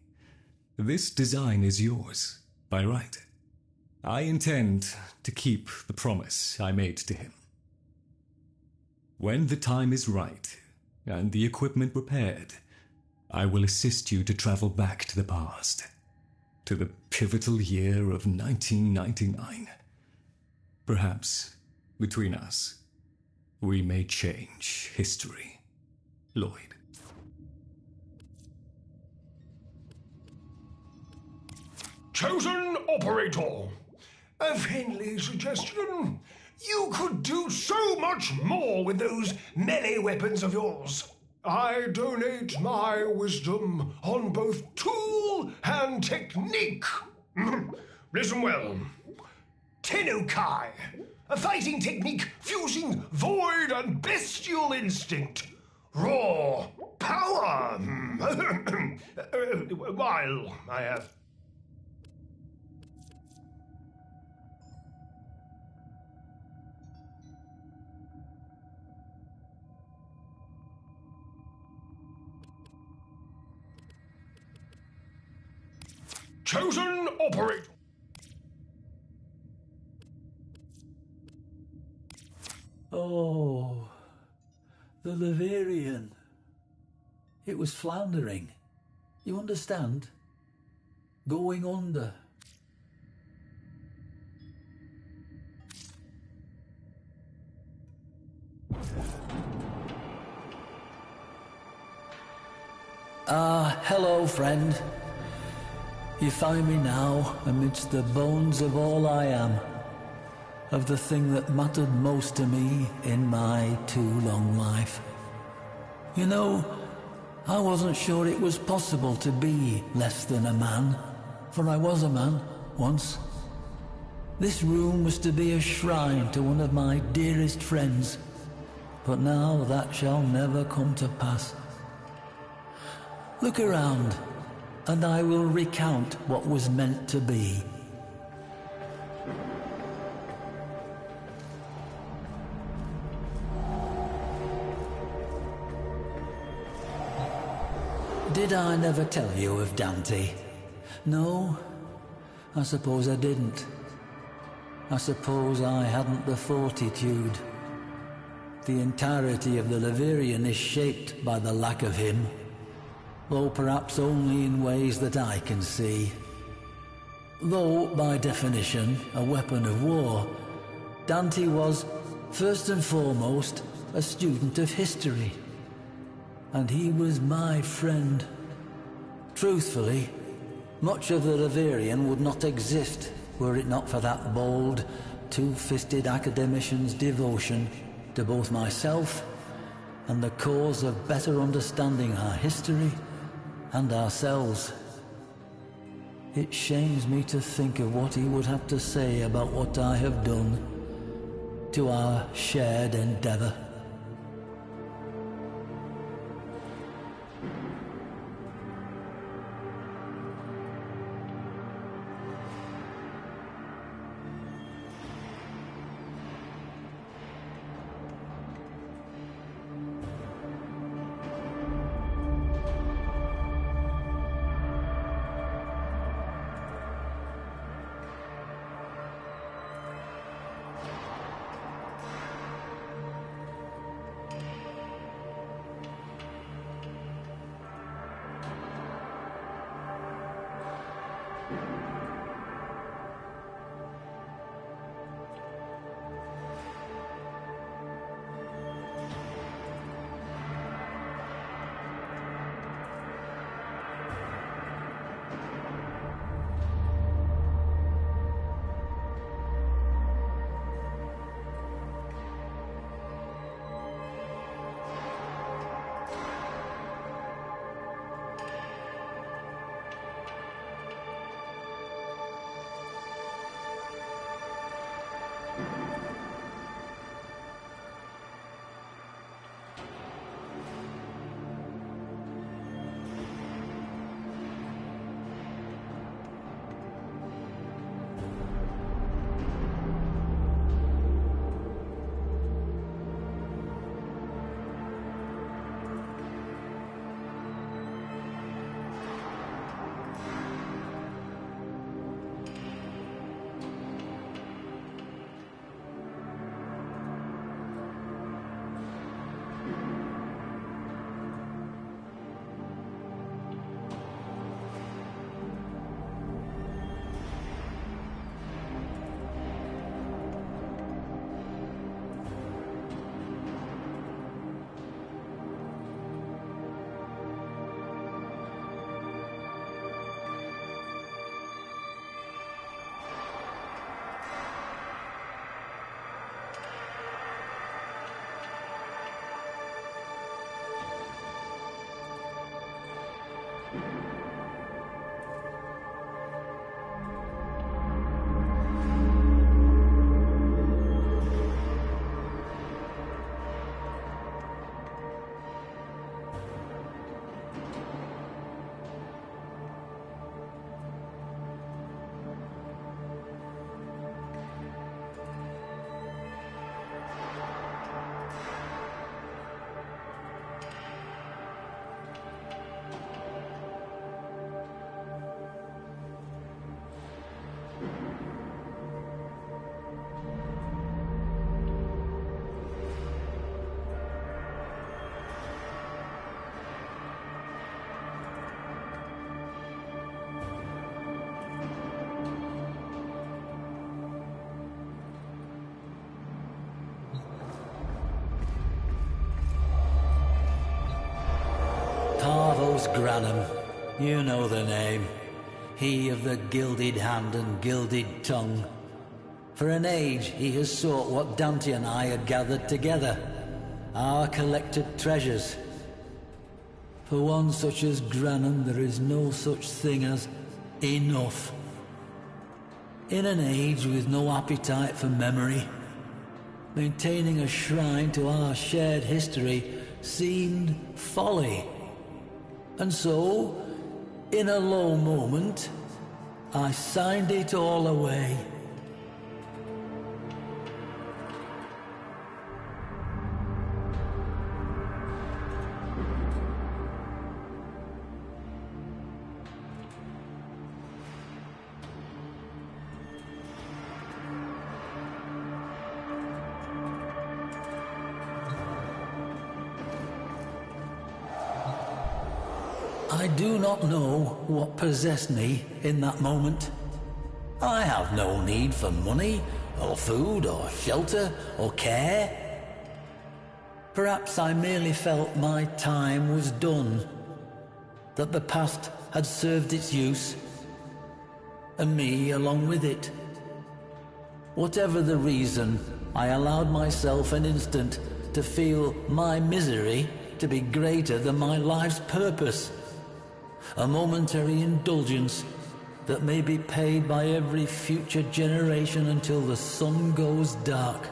This design is yours, by right. I intend to keep the promise I made to him. When the time is right, and the equipment repaired, I will assist you to travel back to the past, to the pivotal year of 1999. Perhaps, between us, we may change history. Lloyd. Chosen operator. A friendly suggestion. You could do so much more with those melee weapons of yours. I donate my wisdom on both tool and technique. Listen well. Tenukai, a fighting technique fusing void and bestial instinct. Raw power. While I have... Chosen operator. Oh, the Laverian. It was floundering. You understand? Going under. Hello, friend. You find me now amidst the bones of all I am, of the thing that mattered most to me in my too long life. You know, I wasn't sure it was possible to be less than a man, for I was a man once. This room was to be a shrine to one of my dearest friends, but now that shall never come to pass. Look around, and I will recount what was meant to be. Did I never tell you of Dante? No, I suppose I didn't. I suppose I hadn't the fortitude. The entirety of the Laverian is shaped by the lack of him, though perhaps only in ways that I can see. Though, by definition, a weapon of war, Dante was, first and foremost, a student of history. And he was my friend. Truthfully, much of the Laverian would not exist were it not for that bold, two-fisted academician's devotion to both myself and the cause of better understanding our history and ourselves. It shames me to think of what he would have to say about what I have done to our shared endeavor. Ambrose Granum. You know the name. He of the gilded hand and gilded tongue. For an age he has sought what Dante and I had gathered together, our collected treasures. For one such as Granum, there is no such thing as enough. In an age with no appetite for memory, maintaining a shrine to our shared history seemed folly. And so, in a low moment, I signed it all away. I do not know what possessed me in that moment. I have no need for money, or food, or shelter, or care. Perhaps I merely felt my time was done, that the past had served its use, and me along with it. Whatever the reason, I allowed myself an instant to feel my misery to be greater than my life's purpose. A momentary indulgence that may be paid by every future generation until the sun goes dark.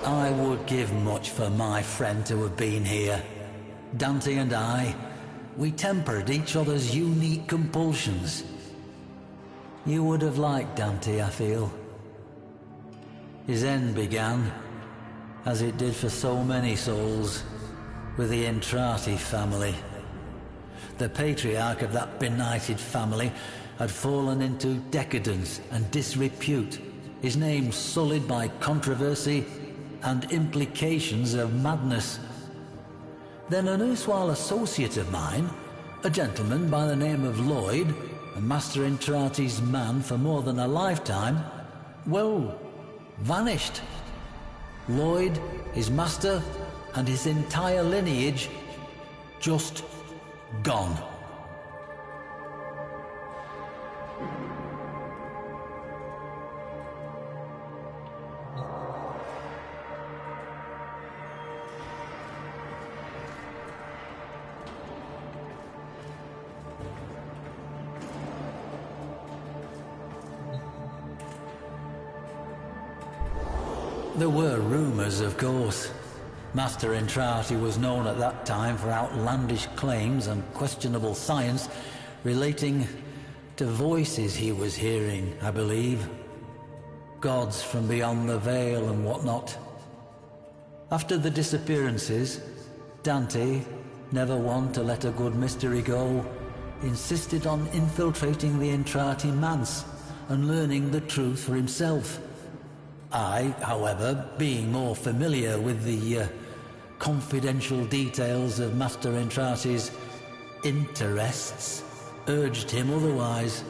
I would give much for my friend to have been here. Dante and I, we tempered each other's unique compulsions. You would have liked Dante, I feel. His end began, as it did for so many souls, with the Entrati family. The patriarch of that benighted family had fallen into decadence and disrepute, his name sullied by controversy and implications of madness. Then an erstwhile associate of mine, a gentleman by the name of Lloyd, a Master Entrati's man for more than a lifetime, well, vanished. Lloyd, his master, and his entire lineage just gone. There were rumours, of course. Master Entrati was known at that time for outlandish claims and questionable science relating to voices he was hearing, I believe. Gods from beyond the veil and whatnot. After the disappearances, Dante, never one to let a good mystery go, insisted on infiltrating the Entrati manse and learning the truth for himself. I, however, being more familiar with the confidential details of Master Entrati's interests, urged him otherwise.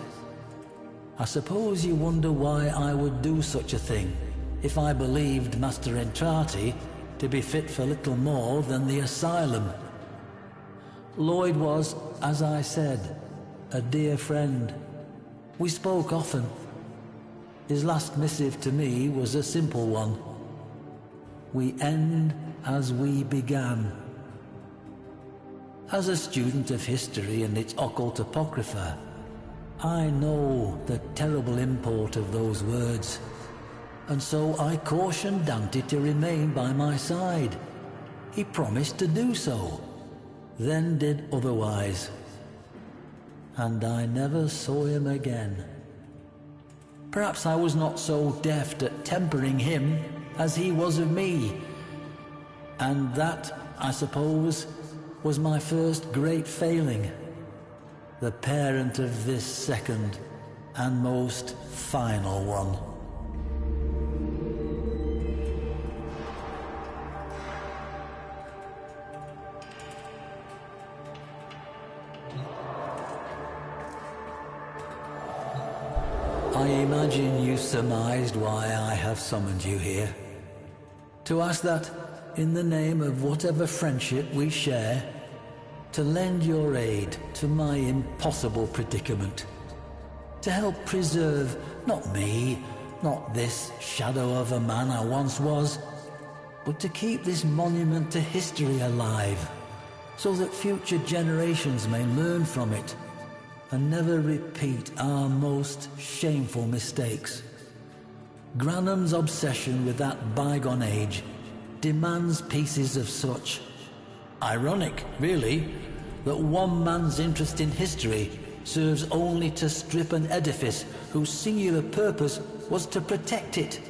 I suppose you wonder why I would do such a thing if I believed Master Entrati to be fit for little more than the asylum. Lloyd was, as I said, a dear friend. We spoke often. His last missive to me was a simple one. We end as we began. As a student of history and its occult apocrypha, I know the terrible import of those words, and so I cautioned Dante to remain by my side. He promised to do so, then did otherwise, and I never saw him again. Perhaps I was not so deft at tempering him as he was of me, and that, I suppose, was my first great failing. The parent of this second, and most final one. I imagine you surmised why I have summoned you here. To ask that, in the name of whatever friendship we share, to lend your aid to my impossible predicament. To help preserve, not me, not this shadow of a man I once was, but to keep this monument to history alive, so that future generations may learn from it and never repeat our most shameful mistakes. Granham's obsession with that bygone age demands pieces of such. Ironic, really, that one man's interest in history serves only to strip an edifice whose singular purpose was to protect it.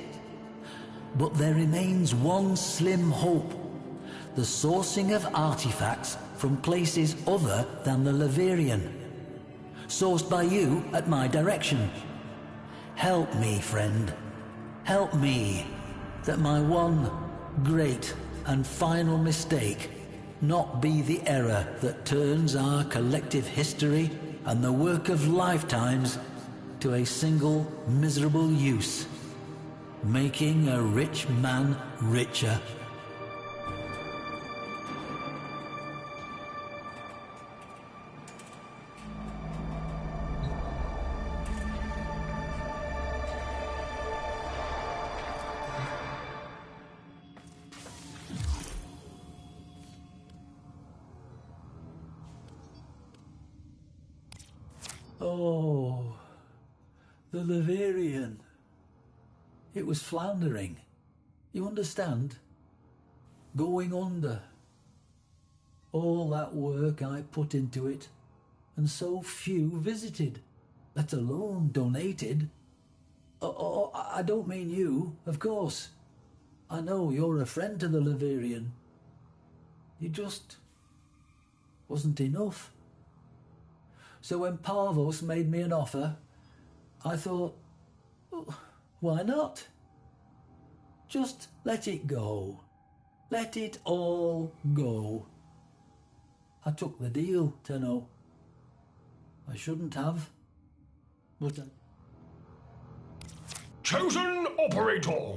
But there remains one slim hope: the sourcing of artifacts from places other than the Laverian, sourced by you at my direction. Help me, friend. Help me, that my one great and final mistake not be the error that turns our collective history and the work of lifetimes to a single miserable use, making a rich man richer. Oh, the Laverian. It was floundering. You understand? Going under. All that work I put into it, and so few visited, let alone donated. Oh, I don't mean you, of course. I know you're a friend to the Laverian. You just wasn't enough. So when Parvos made me an offer, I thought, oh, why not? Just let it go. Let it all go. I took the deal, Tenno. I shouldn't have, but Chosen operator!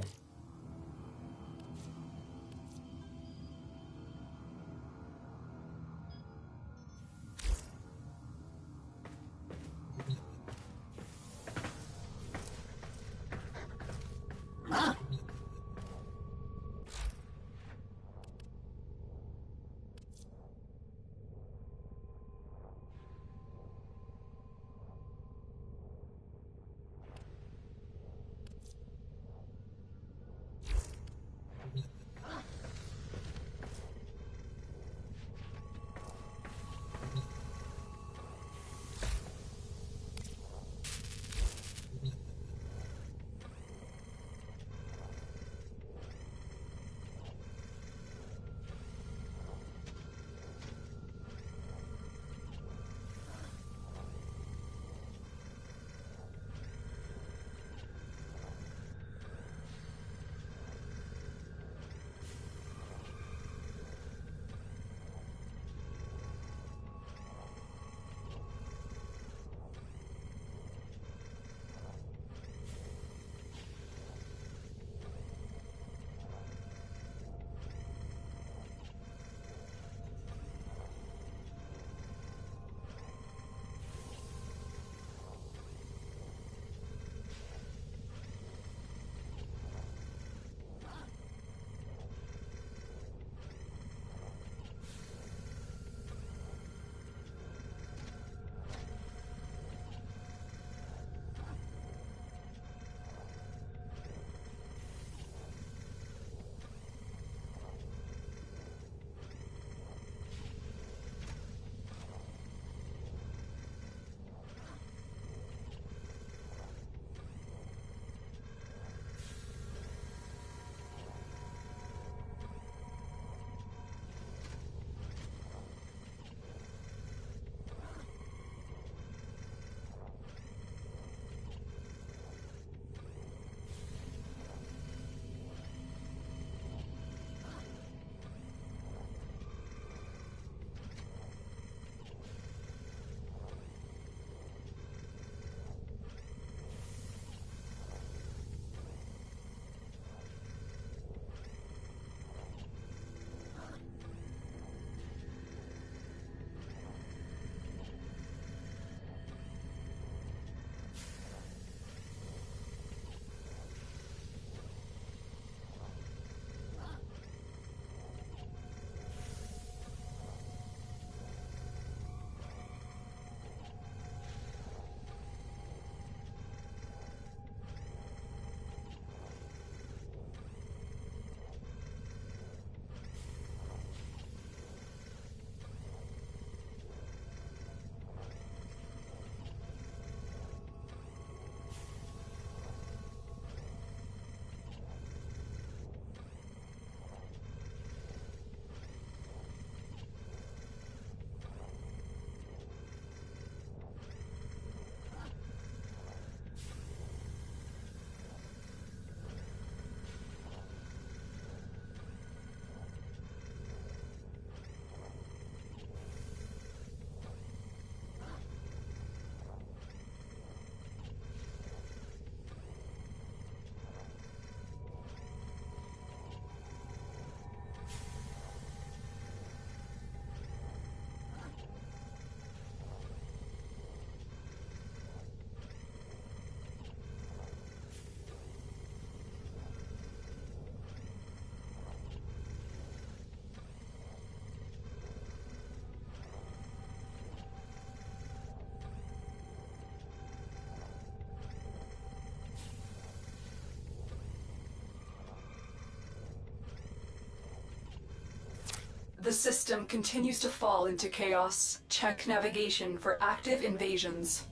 The system continues to fall into chaos. Check navigation for active invasions.